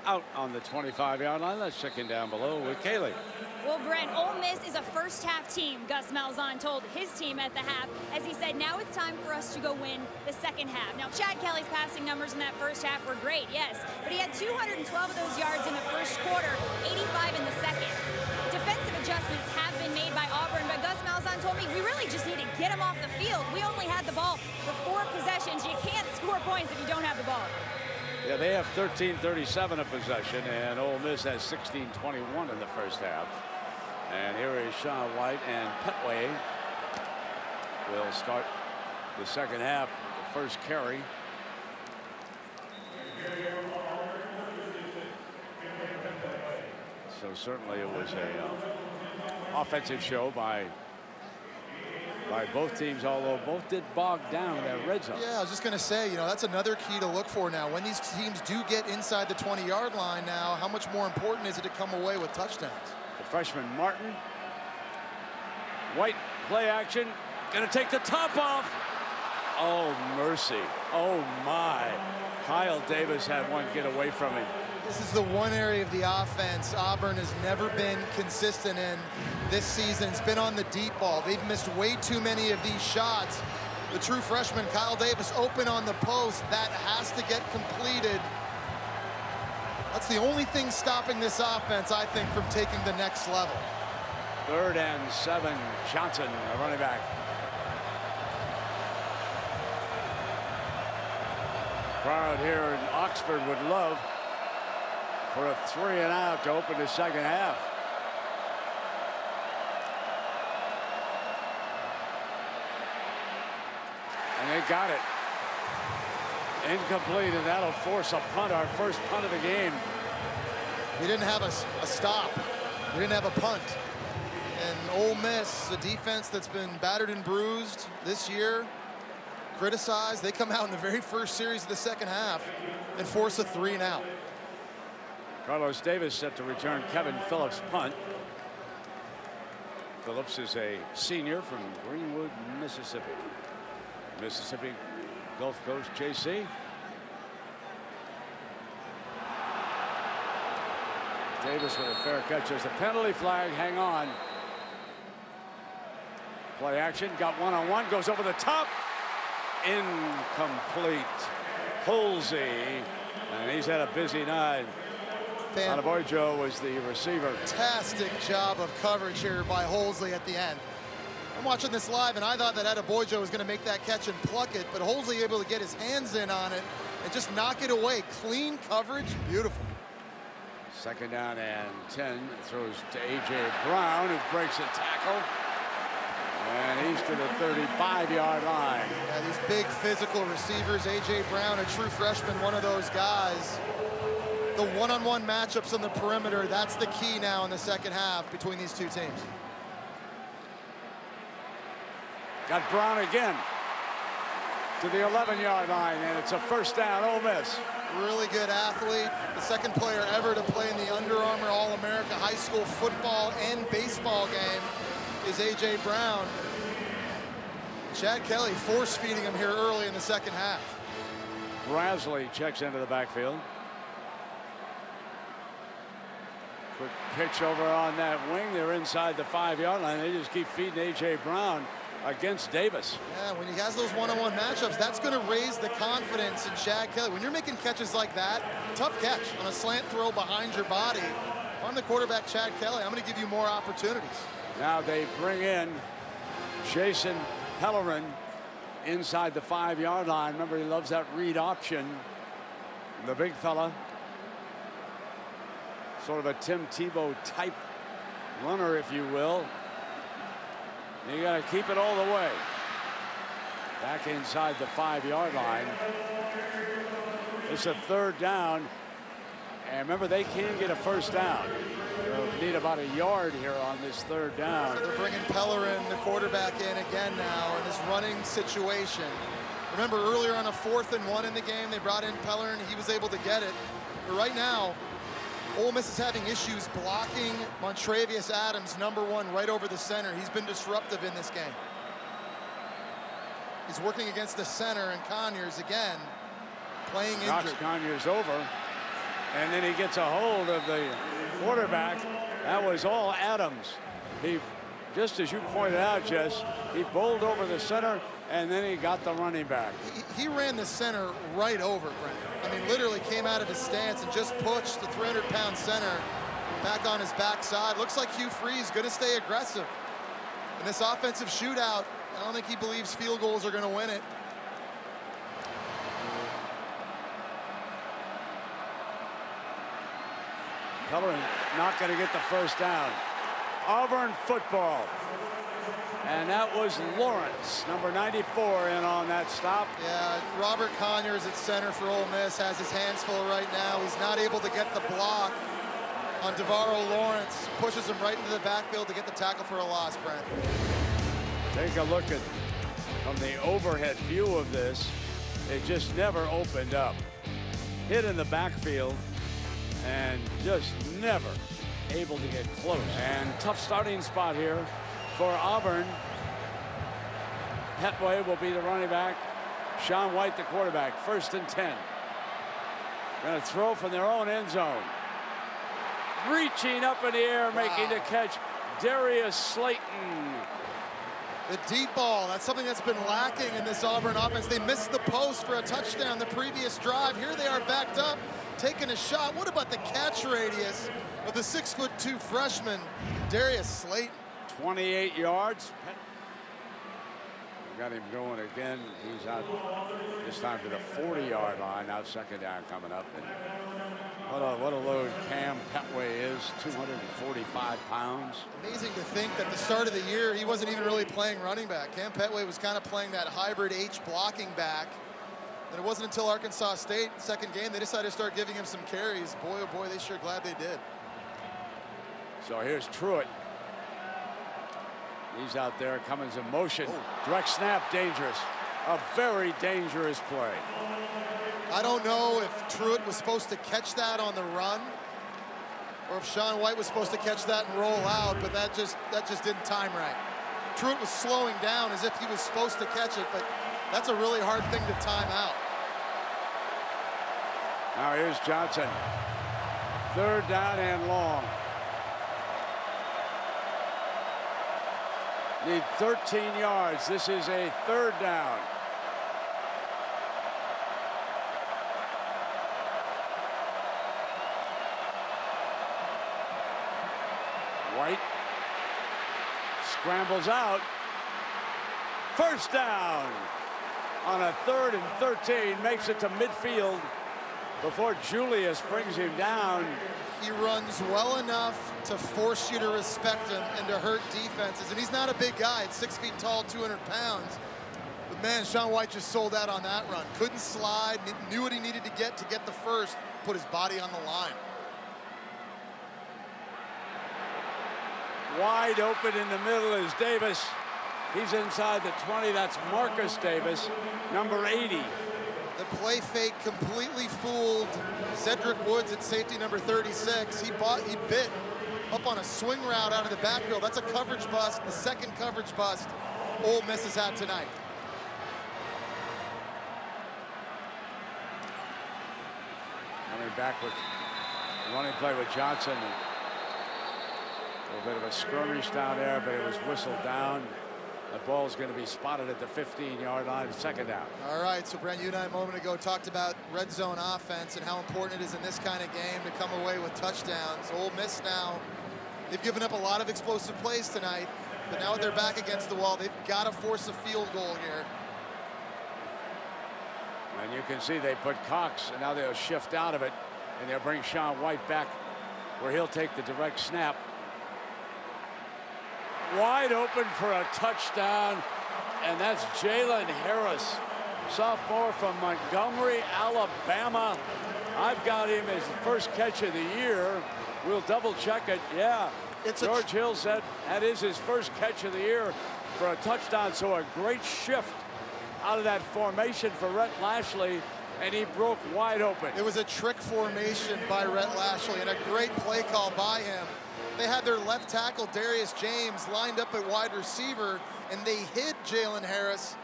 Out on the 25-yard line. Let's check in down below with Kaylee. Well, Brent, Ole Miss is a first-half team, Gus Malzahn told his team at the half, as he said, now it's time for us to go win the 2nd half. Now, Chad Kelly's passing numbers in that first half were great, yes, but he had 212 of those yards in the first quarter, 85 in the second. Defensive adjustments have been made by Malzahn told me we really just need to get him off the field. We only had the ball for 4 possessions. You can't score points if you don't have the ball. Yeah, they have 13-37 of possession, and Ole Miss has 16-21 in the first half. And here is Shaw White, and Petway will start the second half, the first carry. So certainly it was a offensive show by both teams, although both did bog down that red zone. Yeah, I was just going to say, you know, that's another key to look for now. When these teams do get inside the 20-yard line now, how much more important is it to come away with touchdowns? The freshman Martin. White, play action, going to take the top off. Oh, mercy. Oh, my. Kyle Davis had one get away from him. This is the one area of the offense Auburn has never been consistent in this season. It's been on the deep ball. They've missed way too many of these shots. The true freshman, Kyle Davis, open on the post. That has to get completed. That's the only thing stopping this offense, I think, from taking the next level. 3rd and 7, Johnson, the running back. Crowd here in Oxford would love for a 3-and-out to open the second half. And they got it. Incomplete, and that'll force a punt, our first punt of the game. We didn't have a stop. We didn't have a punt. And Ole Miss, a defense that's been battered and bruised this year, criticized. They come out in the very first series of the second half and force a 3-and-out. Carlos Davis set to return Kevin Phillips' punt. Phillips is a senior from Greenwood, Mississippi. Mississippi Gulf Coast JC. Davis with a fair catch. There's a penalty flag. Hang on. Play action. Got one-on-one. Goes over the top. Incomplete. Holsey. And he's had a busy night. Adeboyo was the receiver. Fantastic job of coverage here by Holsey at the end. I'm watching this live, and I thought that Adeboyo was going to make that catch and pluck it, but Holsey able to get his hands in on it and just knock it away. Clean coverage, beautiful. 2nd down and 10. Throws to A.J. Brown, who breaks a tackle. And he's to the 35-yard line. Yeah, these big physical receivers. A.J. Brown, a true freshman, one of those guys. The one-on-one matchups on the perimeter, that's the key now in the second half between these two teams. Got Brown again to the 11-yard line, and it's a first down, Ole Miss. Really good athlete. The second player ever to play in the Under Armour All-America high school football and baseball game is A.J. Brown. Chad Kelly force-feeding him here early in the second half. Brasley checks into the backfield. Quick pitch over on that wing. They're inside the 5-yard line. They just keep feeding A.J. Brown against Davis. Yeah, when he has those one-on-one matchups, that's going to raise the confidence in Chad Kelly. When you're making catches like that, tough catch on a slant throw behind your body. If I'm the quarterback, Chad Kelly, I'm going to give you more opportunities. Now they bring in Jason Pellerin inside the 5-yard line. Remember, he loves that read option. The big fella. Sort of a Tim Tebow type runner, if you will. You got to keep it all the way. Back inside the 5-yard line. It's a 3rd down. And remember, they can get a first down. They'll need about a yard here on this 3rd down. So they're bringing Pellerin, the quarterback, in again now in this running situation. Remember, earlier on a 4th and 1 in the game, they brought in Pellerin. He was able to get it. But right now, Ole Miss is having issues blocking Montravius Adams, #1, right over the center. He's been disruptive in this game. He's working against the center, and Conyers again playing injured. Knocks Conyers over, and then he gets a hold of the quarterback. That was all Adams. He, just as you pointed out, Jess, he bowled over the center, and then he got the running back. He ran the center right over, Brent. I mean, literally came out of his stance and just pushed the 300-pound center back on his backside. Looks like Hugh Freeze going to stay aggressive. In this offensive shootout, I don't think he believes field goals are going to win it. Pellerin not going to get the first down. Auburn football. And that was Lawrence, number 94, in on that stop. Yeah, Robert Conyers at center for Ole Miss has his hands full right now. He's not able to get the block on Demarcus Lawrence. Pushes him right into the backfield to get the tackle for a loss, Brent. Take a look at from the overhead view of this. It just never opened up. Hit in the backfield and just never able to get close. And tough starting spot here for Auburn. Petway will be the running back. Sean White the quarterback. 1st and 10. Going to throw from their own end zone. Reaching up in the air, making the catch, Darius Slayton. The deep ball, that's something that's been lacking in this Auburn offense. They missed the post for a touchdown the previous drive. Here they are backed up, taking a shot. What about the catch radius of the 6'2" freshman, Darius Slayton? 28 yards. Got him going again. He's out this time to the 40-yard line. Now 2nd down coming up. And what a load Cam Petway is, 245 pounds. Amazing to think that the start of the year, he wasn't even really playing running back. Cam Petway was kind of playing that hybrid H blocking back. And it wasn't until Arkansas State, second game, they decided to start giving him some carries. Boy, oh boy, they sure glad they did. So here's Truitt. He's out there, Cummins in motion. Direct snap, dangerous. A very dangerous play. I don't know if Truitt was supposed to catch that on the run or if Sean White was supposed to catch that and roll out, but that just didn't time right. Truitt was slowing down as if he was supposed to catch it, but that's a really hard thing to time out. Now here's Johnson. 3rd down and long. Need 13 yards. This is a 3rd down. White scrambles out. 1st down on a 3rd and 13. Makes it to midfield before Julius brings him down. He runs well enough to force you to respect him and to hurt defenses. And he's not a big guy. It's 6 feet tall, 200 pounds. But man, Sean White just sold out on that run. Couldn't slide, knew what he needed to get the first, put his body on the line. Wide open in the middle is Davis. He's inside the 20. That's Marcus Davis, number 80. The play fake completely fooled Cedric Woods at safety number 36. He bit up on a swing route out of the backfield. That's a coverage bust, the 2nd coverage bust Ole Miss has had tonight. Coming back with running play with Johnson. A little bit of a skirmish down there, but it was whistled down. The ball's going to be spotted at the 15-yard line, 2nd down. All right, so Brent, you and I a moment ago talked about red zone offense and how important it is in this kind of game to come away with touchdowns. Ole Miss now, they've given up a lot of explosive plays tonight, but now they're back against the wall. They've got to force a field goal here. And you can see they put Cox, and now they'll shift out of it, and they'll bring Sean White back where he'll take the direct snap. Wide open for a touchdown, and that's Jalen Harris, sophomore from Montgomery, Alabama. I've got him as the 1st catch of the year. We'll double check it. Yeah, George Hill said that is his 1st catch of the year for a touchdown. So a great shift out of that formation for Rhett Lashley, and he broke wide open. It was a trick formation by Rhett Lashley and a great play call by him. They had their left tackle, Darius James, lined up at wide receiver, and they hid Jalen Harris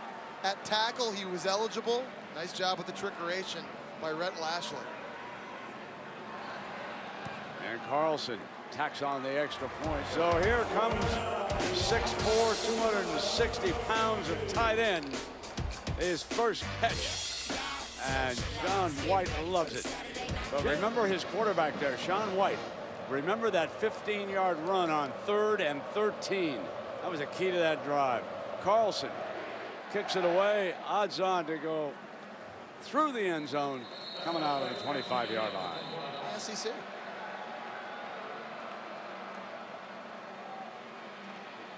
at tackle. He was eligible. Nice job with the trickeration by Rhett Lashley. And Carlson tacks on the extra point. So here comes 6'4", 260 pounds of tight end. His 1st catch. And Sean White loves it. But remember his quarterback there, Sean White. Remember that 15-yard run on 3rd and 13. That was a key to that drive. Carlson kicks it away. Odds on to go through the end zone, coming out of the 25-yard line. SEC.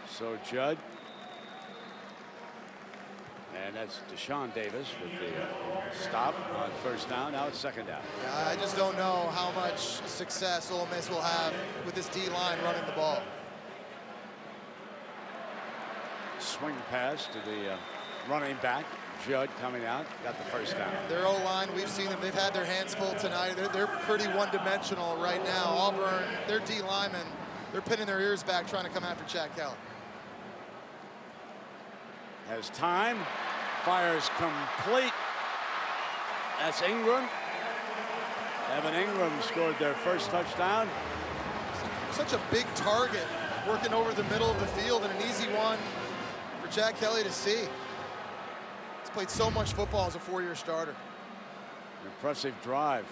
So Judd. And that's Deshaun Davis with the stop on first down. Now it's second down. Yeah, I just don't know how much success Ole Miss will have with this D-line running the ball. Swing pass to the running back. Judd coming out, got the first down. Their O-line, we've seen them. They've had their hands full tonight. They're pretty one-dimensional right now. Auburn, their D-linemen, they're pinning their ears back trying to come after Chad Kelly. Has time, fires complete. That's Engram. Evan Engram scored their first touchdown. Such a big target, working over the middle of the field, and an easy one for Chad Kelly to see. He's played so much football as a four-year starter. Impressive drive.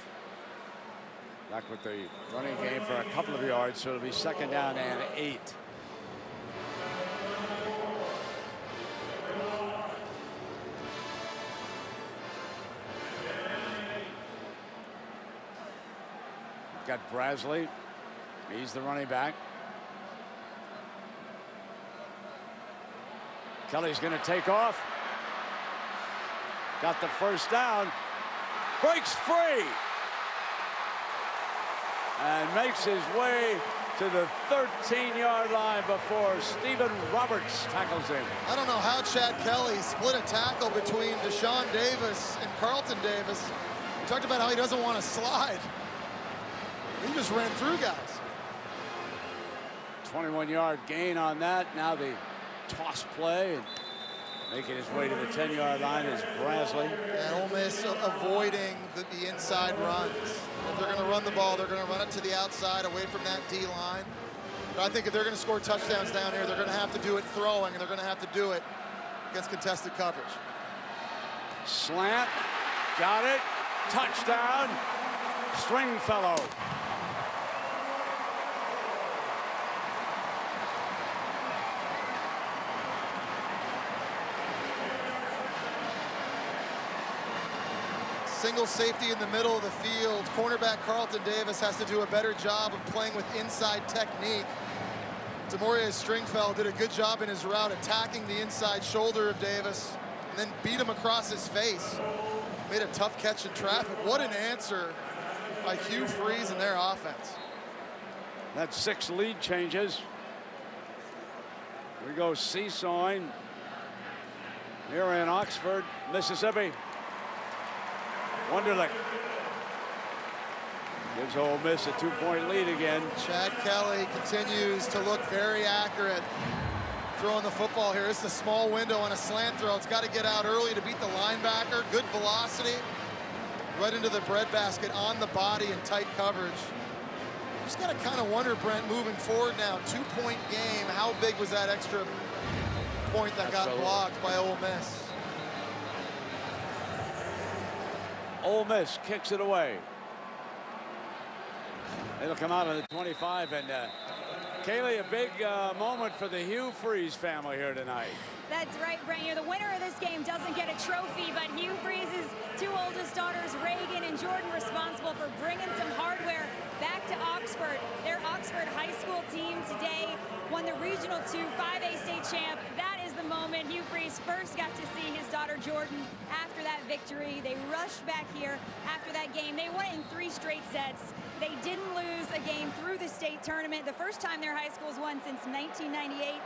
Back with the running game for a couple of yards, so it'll be second down and 8. Got Brasley. He's the running back. Kelly's going to take off. Got the first down. Breaks free. And makes his way to the 13-yard line before Stephen Roberts tackles him. I don't know how Chad Kelly split a tackle between Deshaun Davis and Carlton Davis. We talked about how he doesn't want to slide. He just ran through guys. 21-yard gain on that. Now the toss play. And making his way to the 10-yard line is Brasley. And Ole Miss avoiding the inside runs. If they're going to run the ball, they're going to run it to the outside away from that D-line. But I think if they're going to score touchdowns down here, they're going to have to do it throwing, and they're going to have to do it against contested coverage. Slant. Got it. Touchdown. Stringfellow. Single safety in the middle of the field. Cornerback Carlton Davis has to do a better job of playing with inside technique. Demarcus Stringfellow did a good job in his route attacking the inside shoulder of Davis and then beat him across his face. Made a tough catch in traffic. What an answer by Hugh Freeze and their offense. That's 6 lead changes. We go seesawing here in Oxford, Mississippi. Wonderlic gives Ole Miss a 2-point lead again. Chad Kelly continues to look very accurate throwing the football here. This is a small window on a slant throw. It's got to get out early to beat the linebacker. Good velocity. Right into the breadbasket on the body in tight coverage. Just got to kind of wonder, Brent, moving forward now, 2-point game. How big was that extra point that got blocked by Ole Miss? Ole Miss kicks it away. It'll come out on the 25, and Kaylee, a big moment for the Hugh Freeze family here tonight. That's right, Brent. The winner of this game doesn't get a trophy, but Hugh Freeze's 2 oldest daughters, Reagan and Jordan, responsible for bringing some hardware back to Oxford. Their Oxford high school team today won the Regional 2 5A state champ. That is the moment Hugh Freeze first got to see his daughter Jordan after that victory. They rushed back here after that game. They won in 3 straight sets. They didn't lose a game through the state tournament. The first time their high school's won since 1998.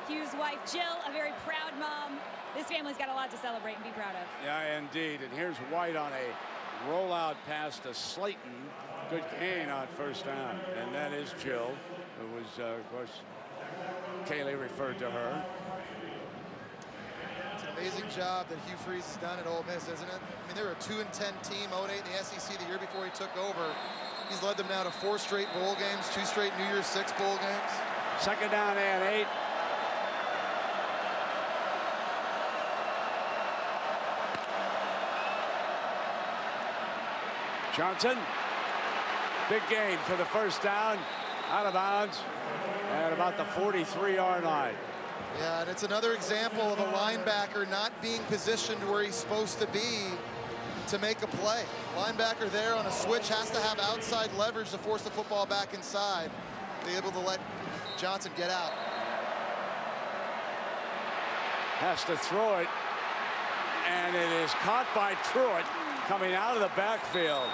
Hugh's wife, Jill, a very proud mom. This family's got a lot to celebrate and be proud of. Yeah, indeed. And here's White on a rollout pass to Slayton. Good gain on first down. And that is Jill, who was, of course, Kaylee referred to her. It's an amazing job that Hugh Freeze has done at Ole Miss, isn't it? I mean, they were a 2-10 team, 0-8 in the SEC the year before he took over. He's led them now to 4 straight bowl games, 2 straight New Year's 6 bowl games. Second down and 8. Johnson, big gain for the first down, out of bounds at about the 43-yard line. Yeah, and it's another example of a linebacker not being positioned where he's supposed to be to make a play. Linebacker there on a switch has to have outside leverage to force the football back inside. Be able to let Johnson get out. Has to throw it, and it is caught by Truitt coming out of the backfield.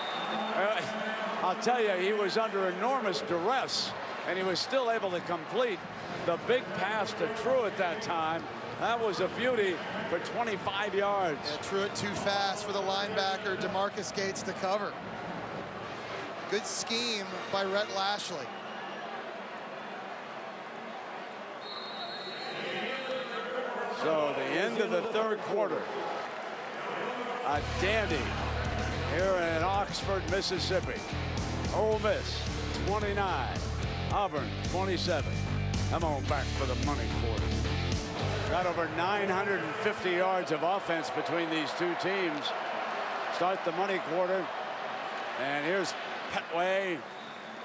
I'll tell you, he was under enormous duress, and he was still able to complete the big pass to Truitt that time. That was a beauty for 25 yards. Yeah, Truitt too fast for the linebacker, Demarcus Gates, to cover. Good scheme by Rhett Lashley. So the end of the third quarter. A dandy here in Oxford, Mississippi. Ole Miss 29, Auburn 27. Come on back for the money quarter. Got over 950 yards of offense between these two teams. Start the money quarter. And here's Petway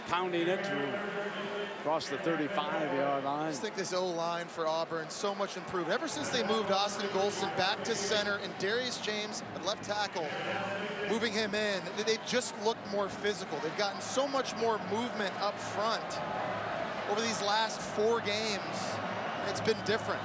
pounding it to across the 35-yard line. I just think this O-line for Auburn so much improved. Ever since they moved Austin Golson back to center and Darius James at left tackle, moving him in, they just look more physical. They've gotten so much more movement up front over these last 4 games. It's been different.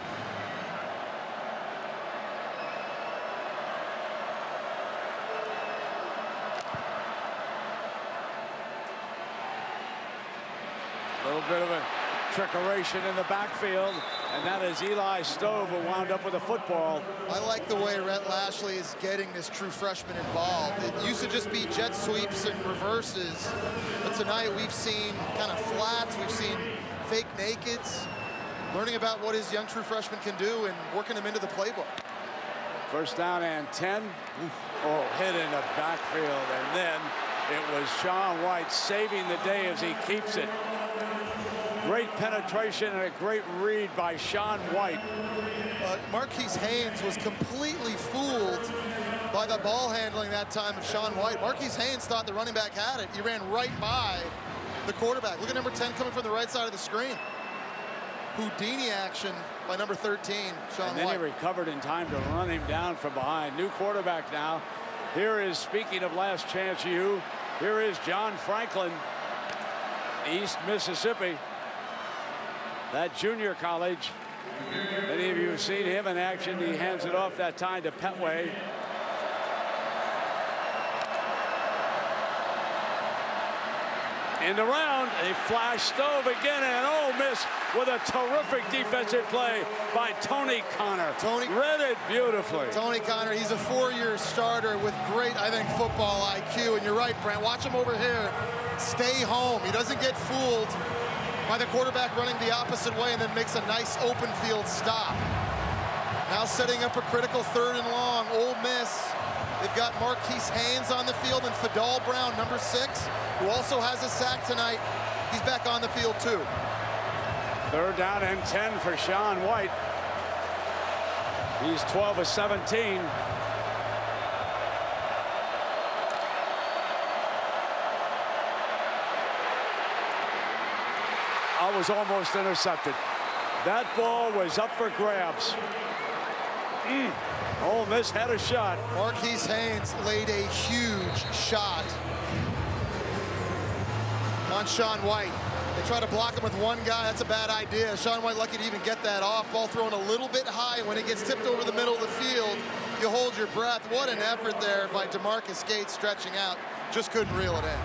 A little bit of a trickeration in the backfield, and that is Eli Stove who wound up with a football. I like the way Rhett Lashley is getting this true freshman involved. It used to just be jet sweeps and reverses, but tonight we've seen kind of flats, we've seen fake nakeds, learning about what his young true freshman can do and working him into the playbook. First down and 10. Oh, hit in the backfield, and then it was Sean White saving the day as he keeps it. Great penetration and a great read by Sean White. Marquise Haynes was completely fooled by the ball handling that time of Sean White. Marquise Haynes thought the running back had it. He ran right by the quarterback. Look at number 10 coming from the right side of the screen. Houdini action by number 13, Sean White. And then he recovered in time to run him down from behind. New quarterback now. Here is, speaking of last chance U, here is John Franklin, East Mississippi. That junior college. Many of you have seen him in action. He hands it off that time to Petway. In the round, a flash Stove again, and Ole Miss with a terrific defensive play by Tony Connor. Tony read it beautifully. Tony Connor, he's a 4-year starter with great, I think, football IQ. And you're right, Brent, watch him over here. Stay home. He doesn't get fooled by the quarterback running the opposite way and then makes a nice open field stop. Now setting up a critical 3rd and long. Ole Miss, they've got Marquise Haynes on the field and Fadal Brown, number 6, who also has a sack tonight. He's back on the field too. 3rd down and 10 for Sean White. He's 12 of 17. Was almost intercepted. That ball was up for grabs. Ole Miss had a shot. Marquise Haynes laid a huge shot on Sean White. They try to block him with one guy. That's a bad idea. Sean White lucky to even get that off. Ball thrown a little bit high. When it gets tipped over the middle of the field, you hold your breath. What an effort there by Demarcus Gates stretching out. Just couldn't reel it in.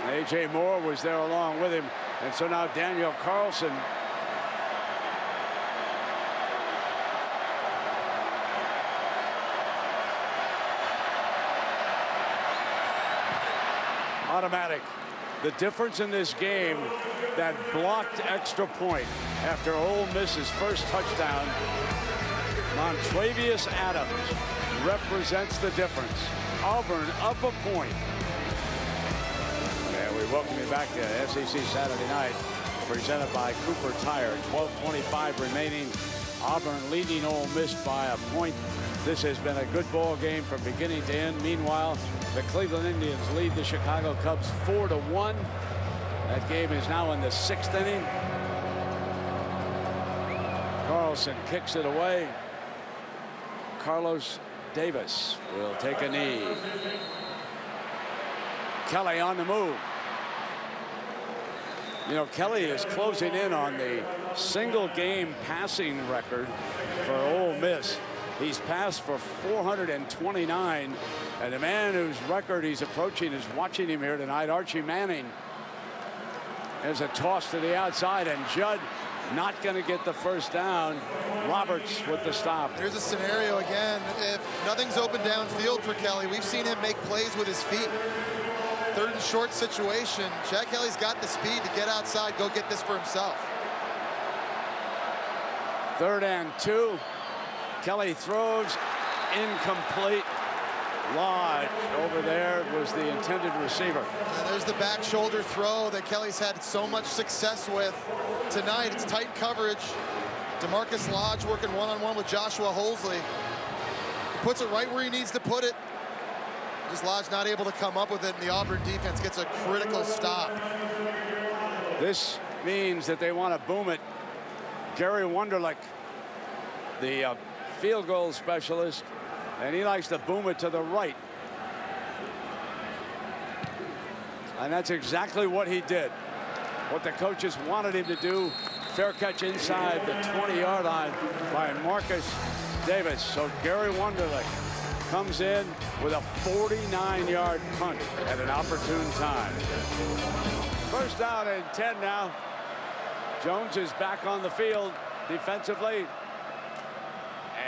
A.J. Moore was there along with him. And so now Daniel Carlson. Automatic. The difference in this game, that blocked extra point after Ole Miss's first touchdown. Montravius Adams represents the difference. Auburn up a point. We welcome you back to SEC Saturday Night, presented by Cooper Tire. 12:25 remaining. Auburn leading Ole Miss by a point. This has been a good ball game from beginning to end. Meanwhile, the Cleveland Indians lead the Chicago Cubs 4-1. That game is now in the 6th inning. Carlson kicks it away. Carlos Davis will take a knee. Kelly on the move. You know, Kelly is closing in on the single game passing record for Ole Miss. He's passed for 429, and the man whose record he's approaching is watching him here tonight, Archie Manning. There's a toss to the outside, and Judd not going to get the first down. Roberts with the stop. Here's a scenario again. If nothing's open downfield for Kelly, we've seen him make plays with his feet. Third and short situation. Chad Kelly's got the speed to get outside, go get this for himself. 3rd and 2. Kelly throws, incomplete. Lodge over there was the intended receiver. And there's the back shoulder throw that Kelly's had so much success with tonight. It's tight coverage. Demarcus Lodge working one-on-one with Joshua Holsley. He puts it right where he needs to put it. Just Lodge not able to come up with it, and the Auburn defense gets a critical stop. This means that they want to boom it. Gary Wunderlich, the field goal specialist, and he likes to boom it to the right. And that's exactly what he did. What the coaches wanted him to do. Fair catch inside the 20-yard line by Marcus Davis. So Gary Wunderlich comes in with a 49-yard punt at an opportune time. First down and 10 now. Jones is back on the field defensively.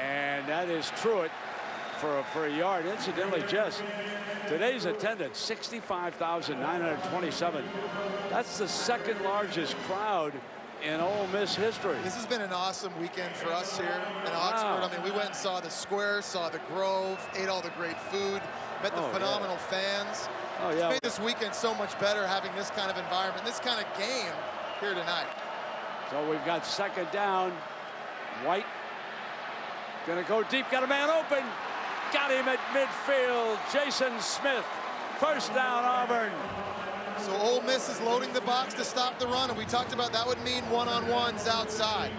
And that is Truitt for a yard. Incidentally, Jess, today's attendance, 65,927. That's the second largest crowd in Ole Miss history. This has been an awesome weekend for us here in Oxford. Wow. I mean, we went and saw the square, saw the Grove, ate all the great food, met the phenomenal fans. It's made this weekend so much better having this kind of environment, this kind of game here tonight. So we've got 2nd down. White gonna go deep, got a man open. Got him at midfield. Jason Smith. First down, Auburn. So Ole Miss is loading the box to stop the run, and we talked about that would mean one-on-ones outside.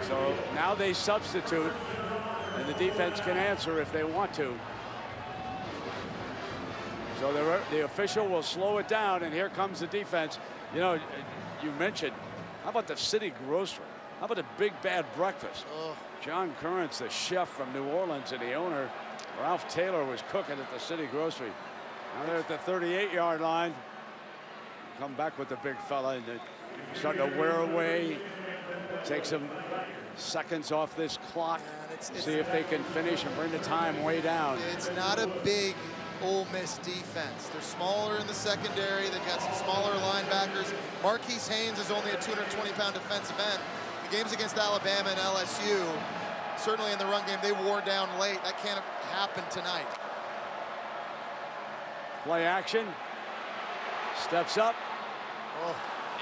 So now they substitute, and the defense can answer if they want to. So the official will slow it down, and here comes the defense. You know, you mentioned, how about the city grocery? How about a big bad breakfast? John Currents, the chef from New Orleans, and the owner, Ralph Taylor, was cooking at the city grocery. Now they're at the 38-yard line. Come back with the big fella, and they're starting to wear away. Take some seconds off this clock. See if they can finish and bring the time way down. It's not a big Ole Miss defense. They're smaller in the secondary. They've got some smaller linebackers. Marquise Haynes is only a 220-pound defensive end. The games against Alabama and LSU, certainly in the run game, they wore down late. That can't happen tonight. Play action. Steps up.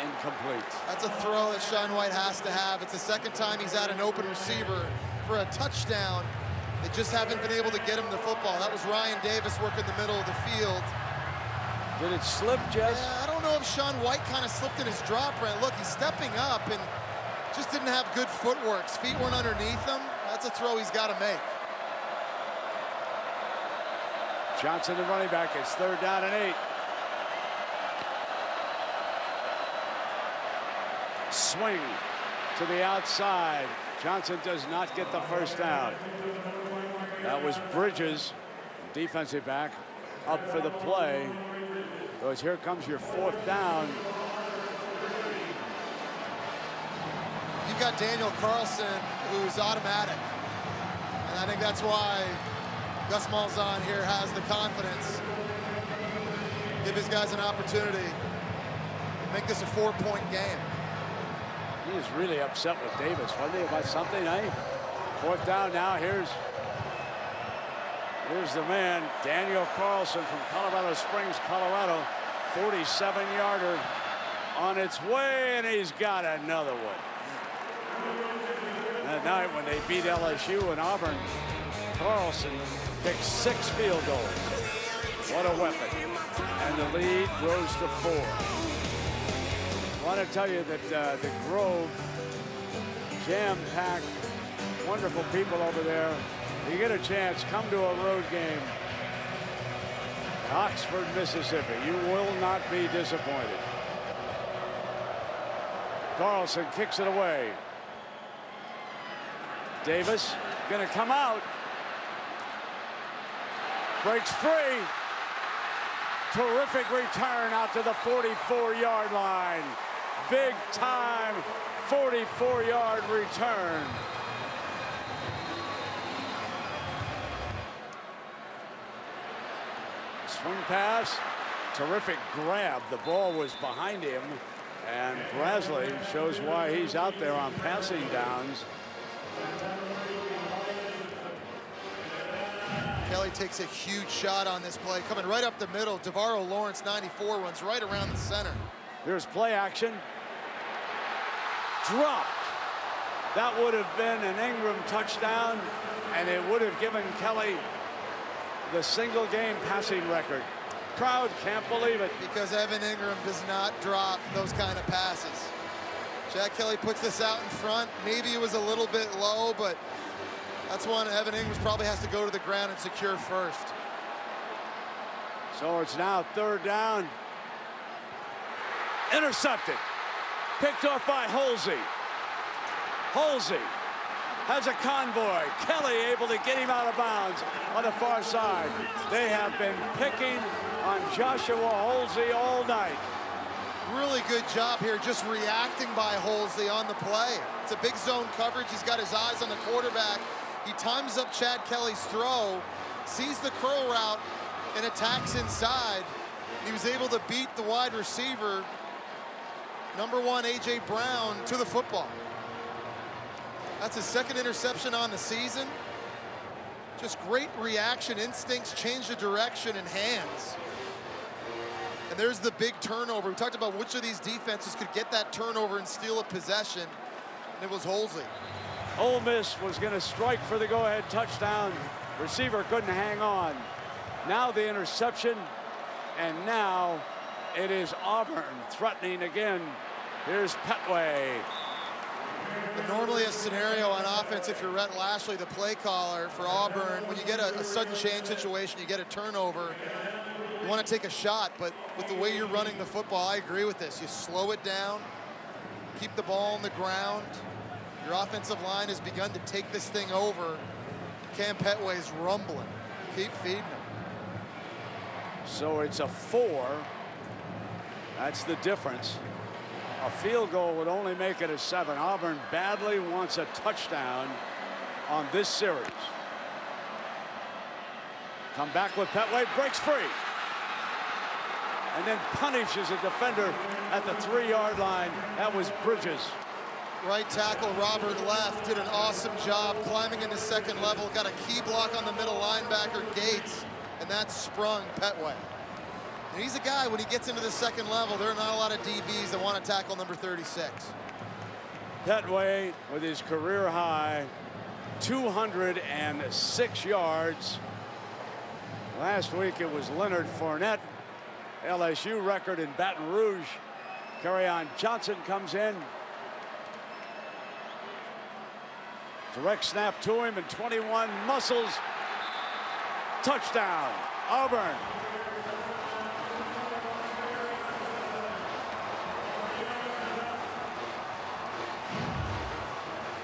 Incomplete. That's a throw that Sean White has to have. It's the second time he's had an open receiver for a touchdown. They just haven't been able to get him the football. That was Ryan Davis working the middle of the field. Did it slip, Jess? Yeah, I don't know if Sean White kind of slipped in his drop, Brent. Look, he's stepping up and just didn't have good footwork. His feet weren't underneath him. That's a throw he's got to make. Johnson, the running back. It's 3rd down and 8. Swing to the outside. Johnson does not get the first down. That was Bridges, defensive back, up for the play. Because here comes your 4th down. You've got Daniel Carlson, who's automatic. And I think that's why Gus Malzahn here has the confidence. Give his guys an opportunity to make this a 4-point game. He was really upset with Davis, wasn't he, about something, eh? 4th down now. Here's the man, Daniel Carlson from Colorado Springs, Colorado. 47-yarder on its way, and he's got another one. That night when they beat LSU and Auburn, Carlson picked 6 field goals. What a weapon. And the lead grows to 4. I want to tell you that the Grove jam-packed, wonderful people over there. You get a chance, come to a road game. Oxford, Mississippi. You will not be disappointed. Carlson kicks it away. Davis gonna come out. Breaks free. Terrific return out to the 44-yard line. Big time 44-yard return. Swing pass, terrific grab. The ball was behind him, and Brasley shows why he's out there on passing downs. Kelly takes a huge shot on this play, coming right up the middle. DeVaro Lawrence, 94, runs right around the center. Here's play action. Dropped. That would have been an Engram touchdown, and it would have given Kelly the single game passing record. Crowd can't believe it. Because Evan Engram does not drop those kind of passes. Jack Kelly puts this out in front. Maybe it was a little bit low, but that's one Evan Engram probably has to go to the ground and secure first. So it's now 3rd down. Intercepted. Picked off by Holsey. Holsey has a convoy. Kelly able to get him out of bounds on the far side. They have been picking on Joshua Holsey all night. Really good job here, just reacting by Holsey on the play. It's a big zone coverage. He's got his eyes on the quarterback. He times up Chad Kelly's throw, sees the curl route, and attacks inside. He was able to beat the wide receiver, number 1, A.J. Brown, to the football. That's his 2nd interception on the season. Just great reaction, instincts, change of direction, and hands. And there's the big turnover. We talked about which of these defenses could get that turnover and steal a possession, and it was Holsey. Ole Miss was going to strike for the go-ahead touchdown. Receiver couldn't hang on. Now the interception, and now it is Auburn threatening again. Here's Petway. And normally a scenario on offense, if you're Rhett Lashley, the play caller for Auburn, when you get a sudden change situation, you get a turnover, you want to take a shot, but with the way you're running the football, I agree with this. You slow it down, keep the ball on the ground. Your offensive line has begun to take this thing over. Cam Petway's rumbling. Keep feeding him. So it's a 4. That's the difference. A field goal would only make it a 7. Auburn badly wants a touchdown on this series. Come back with Petway, breaks free. And then punishes a defender at the 3-yard line. That was Bridges. Right tackle Robert Leff did an awesome job climbing into 2nd level, got a key block on the middle linebacker Gates, and that sprung Petway. And he's a guy, when he gets into the 2nd level, there are not a lot of DBs that want to tackle number 36. Petway with his career high 206 yards. Last week it was Leonard Fournette, LSU record in Baton Rouge. Kerryon Johnson comes in. Direct snap to him, and 21 muscles. Touchdown, Auburn.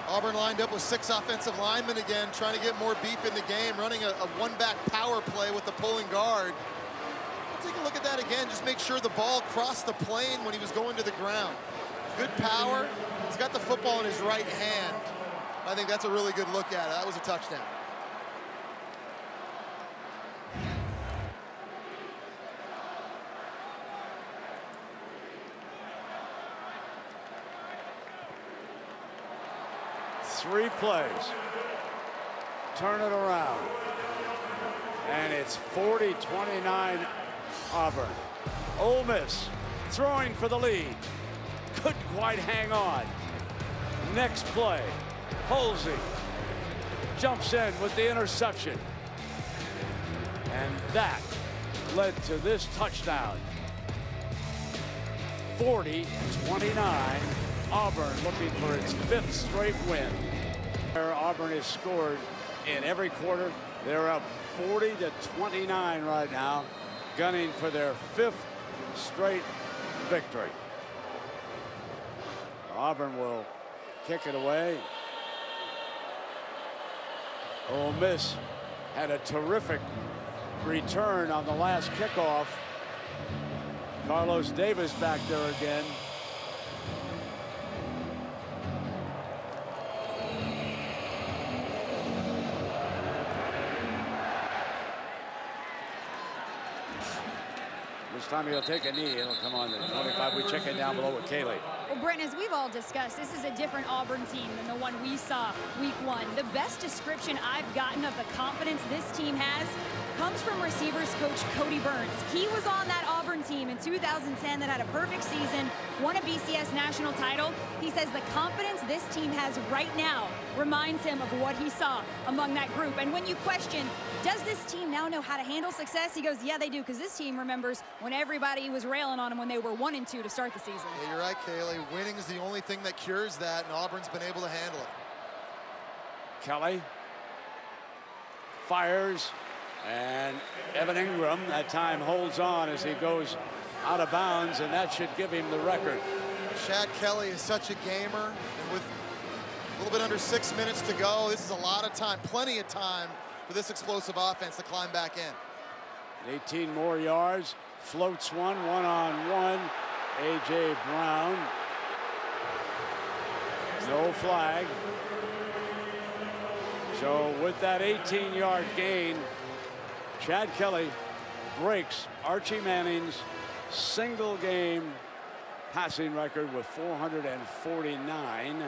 Auburn lined up with 6 offensive linemen again, trying to get more beef in the game, running a 1-back power play with the pulling guard. Take a look at that again. Just make sure the ball crossed the plane when he was going to the ground. Good power. He's got the football in his right hand. I think that's a really good look at it. That was a touchdown. Three plays. Turn it around. And it's 40-29 Auburn. Ole Miss throwing for the lead. Couldn't quite hang on. Next play. Holsey jumps in with the interception. And that led to this touchdown. 40-29 Auburn looking for its 5th straight win. Auburn has scored in every quarter. They're up 40-29 right now, gunning for their 5th straight victory. Auburn will kick it away. Ole Miss had a terrific return on the last kickoff. Carlos Davis back there again. This time he'll take a knee. It'll come on the 25. We check it down below with Kaylee. Well, Brent, as we've all discussed, this is a different Auburn team than the one we saw week 1. The best description I've gotten of the confidence this team has comes from receivers coach Cody Burns. He was on that Auburn team in 2010 that had a perfect season, won a BCS national title. He says the confidence this team has right now reminds him of what he saw among that group. And when you question, does this team now know how to handle success? He goes, yeah, they do, because this team remembers when everybody was railing on them when they were 1-2 to start the season. Yeah, you're right, Kaylee. Winning is the only thing that cures that, and Auburn's been able to handle it. Kelly fires, and Evan Engram that time holds on as he goes out of bounds, and that should give him the record. Chad Kelly is such a gamer, and with a little bit under 6 minutes to go, this is a lot of time, plenty of time for this explosive offense to climb back in. 18 more yards, floats one-on-one. A.J. Brown. No flag. So with that 18-yard gain, Chad Kelly breaks Archie Manning's single-game passing record with 449,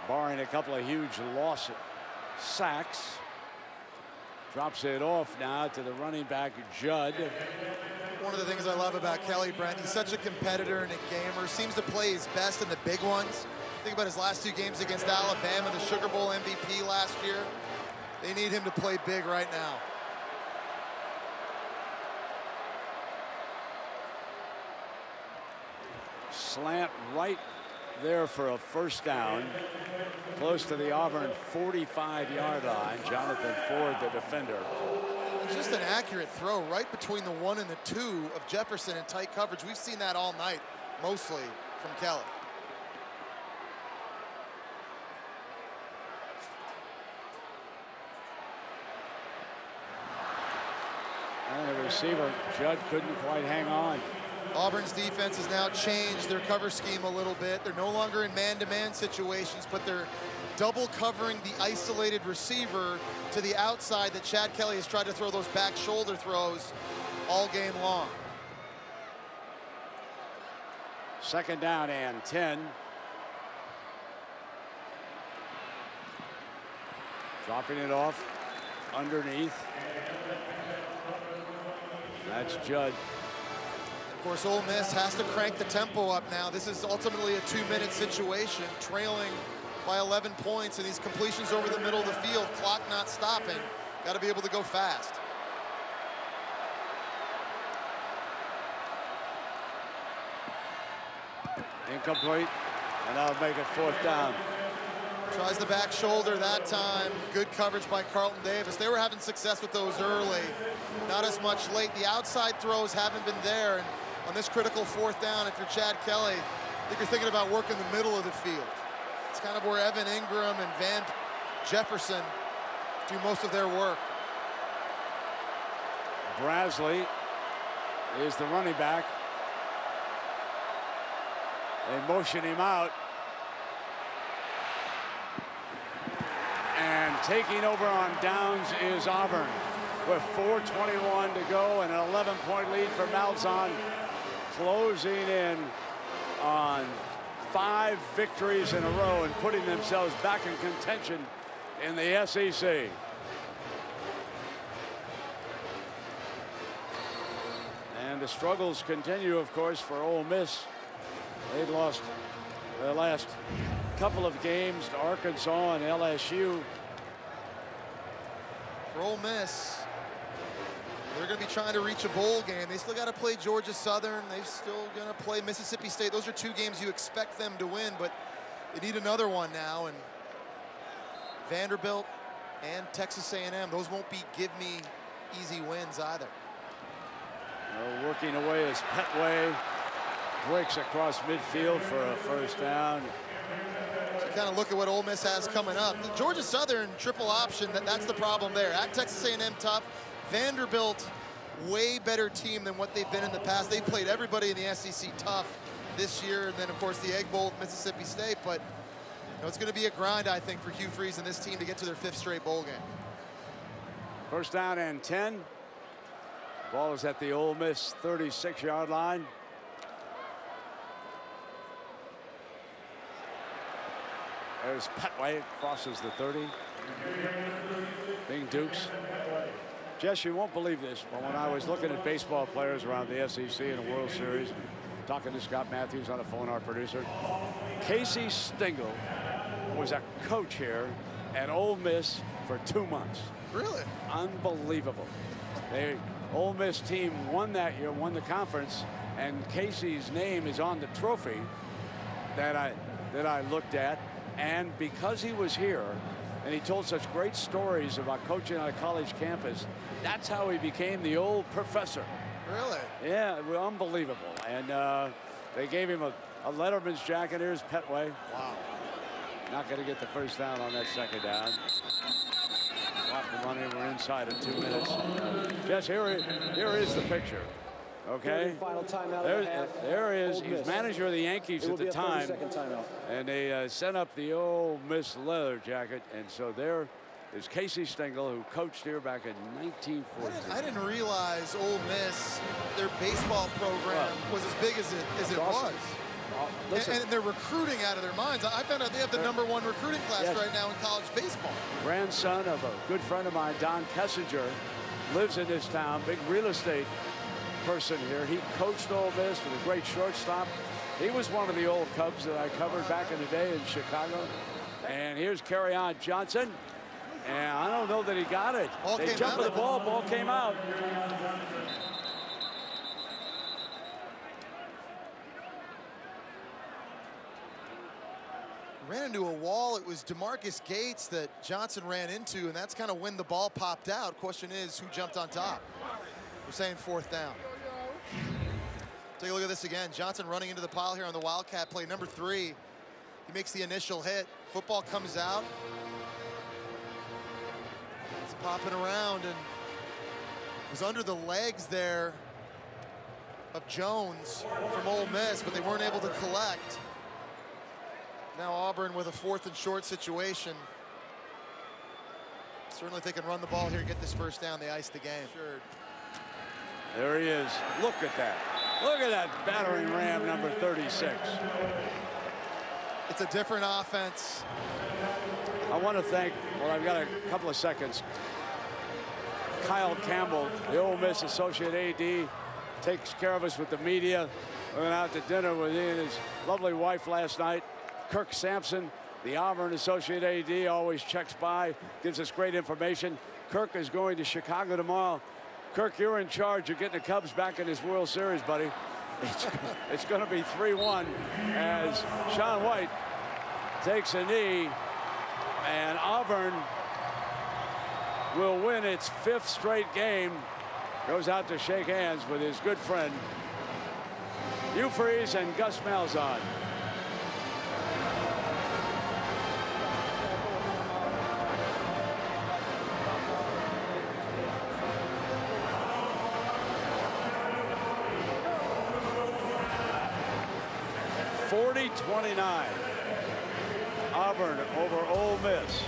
barring a couple of huge loss sacks. Drops it off now to the running back, Judd. One of the things I love about Kelly, Brent, he's such a competitor and a gamer. Seems to play his best in the big ones. Think about his last 2 games against Alabama, the Sugar Bowl MVP last year. They need him to play big right now. Slant right there for a first down, close to the Auburn 45-yard line. Jonathan Ford, the defender. It's just an accurate throw right between the 1 and the 2 of Jefferson in tight coverage. We've seen that all night, mostly from Kelly. And the receiver, Judd, couldn't quite hang on. Auburn's defense has now changed their cover scheme a little bit. They're no longer in man-to-man situations, but they're double covering the isolated receiver to the outside that Chad Kelly has tried to throw those back shoulder throws all game long. 2nd down and 10. Dropping it off underneath. That's Judd. Of course, Ole Miss has to crank the tempo up now. This is ultimately a 2-minute situation, trailing by 11 points, and these completions over the middle of the field, clock not stopping. Got to be able to go fast. Incomplete, and that'll make it 4th down. Tries the back shoulder that time. Good coverage by Carlton Davis. They were having success with those early, not as much late. The outside throws haven't been there. And on this critical 4th down, if you're Chad Kelly, I think you're thinking about working the middle of the field. It's kind of where Evan Engram and Van Jefferson do most of their work. Brasley is the running back. They motion him out. And taking over on downs is Auburn with 4:21 to go and an 11-point lead for Malzahn, closing in on 5 victories in a row and putting themselves back in contention in the SEC. And the struggles continue, of course, for Ole Miss. They'd lost their last couple of games to Arkansas and LSU. For Ole Miss, they're going to be trying to reach a bowl game. They still got to play Georgia Southern. They're still going to play Mississippi State. Those are 2 games you expect them to win, but They need another one now, and Vanderbilt and Texas A&M, those won't be give-me easy wins either. Working away as Petway breaks across midfield for a first down. So kind of look at what Ole Miss has coming up. The Georgia Southern triple option, that's the problem there. At Texas A&M tough, Vanderbilt way better team than what they've been in the past. They've played everybody in the SEC tough this year, and then of course the Egg Bowl with Mississippi State, but you know, it's going to be a grind, I think, for Hugh Freeze and this team to get to their 5th straight bowl game. First down and 10. Ball is at the Ole Miss 36-yard line. There's Petway, crosses the 30. Bing Dukes. Jess, you won't believe this, but when I was looking at baseball players around the SEC in the World Series, talking to Scott Matthews on the phone, our producer, Casey Stengel was a coach here at Ole Miss for 2 months. Really? Unbelievable. The Ole Miss team won that year, won the conference, and Casey's name is on the trophy that I looked at. And because he was here and he told such great stories about coaching on a college campus, that's how he became the old professor. Really? Yeah, it was unbelievable. And they gave him a Letterman's jacket. Here's Petway. Wow. Not going to get the first down on that second down. Clock running. We're inside of 2 minutes. Jess, here is the picture. Okay. Final timeout. There is. He's manager of the Yankees at the time. And they sent up the Ole Miss leather jacket. And so there is Casey Stengel, who coached here back in 1914. I didn't realize Ole Miss, their baseball program was as big as it was. And they're recruiting out of their minds. I found out they have the #1 recruiting class right now in college baseball. Grandson of a good friend of mine, Don Kessinger, lives in this town, big real estate person here. He coached Ole Miss with a great shortstop. He was one of the old Cubs that I covered back in the day in Chicago. And here's Kerryon Johnson. And I don't know that he got it. They jumped for the ball. Ball came out. Ran into a wall. It was Demarcus Gates that Johnson ran into, and that's kind of when the ball popped out. Question is, who jumped on top? We're saying 4th down. Take a look at this again. Johnson running into the pile here on the Wildcat play number 3. He makes the initial hit. Football comes out. It's popping around, and it was under the legs there of Jones from Ole Miss, but they weren't able to collect. Now Auburn with a 4th and short situation. Certainly if they can run the ball here and get this first down, they ice the game. Sure. There he is. Look at that. Look at that battering ram, number 36. It's a different offense. I want to thank, well, I've got a couple of seconds. Kyle Campbell, the Ole Miss associate AD, takes care of us with the media. We went out to dinner with he and his lovely wife last night. Kirk Sampson, the Auburn associate AD, always checks by, gives us great information. Kirk is going to Chicago tomorrow. Kirk, you're in charge of getting the Cubs back in this World Series, buddy. It's going to be 3-1 as Sean White takes a knee, and Auburn will win its 5th straight game. Goes out to shake hands with his good friend, Hugh Freeze and Gus Malzahn. (40-29). Auburn over Ole Miss.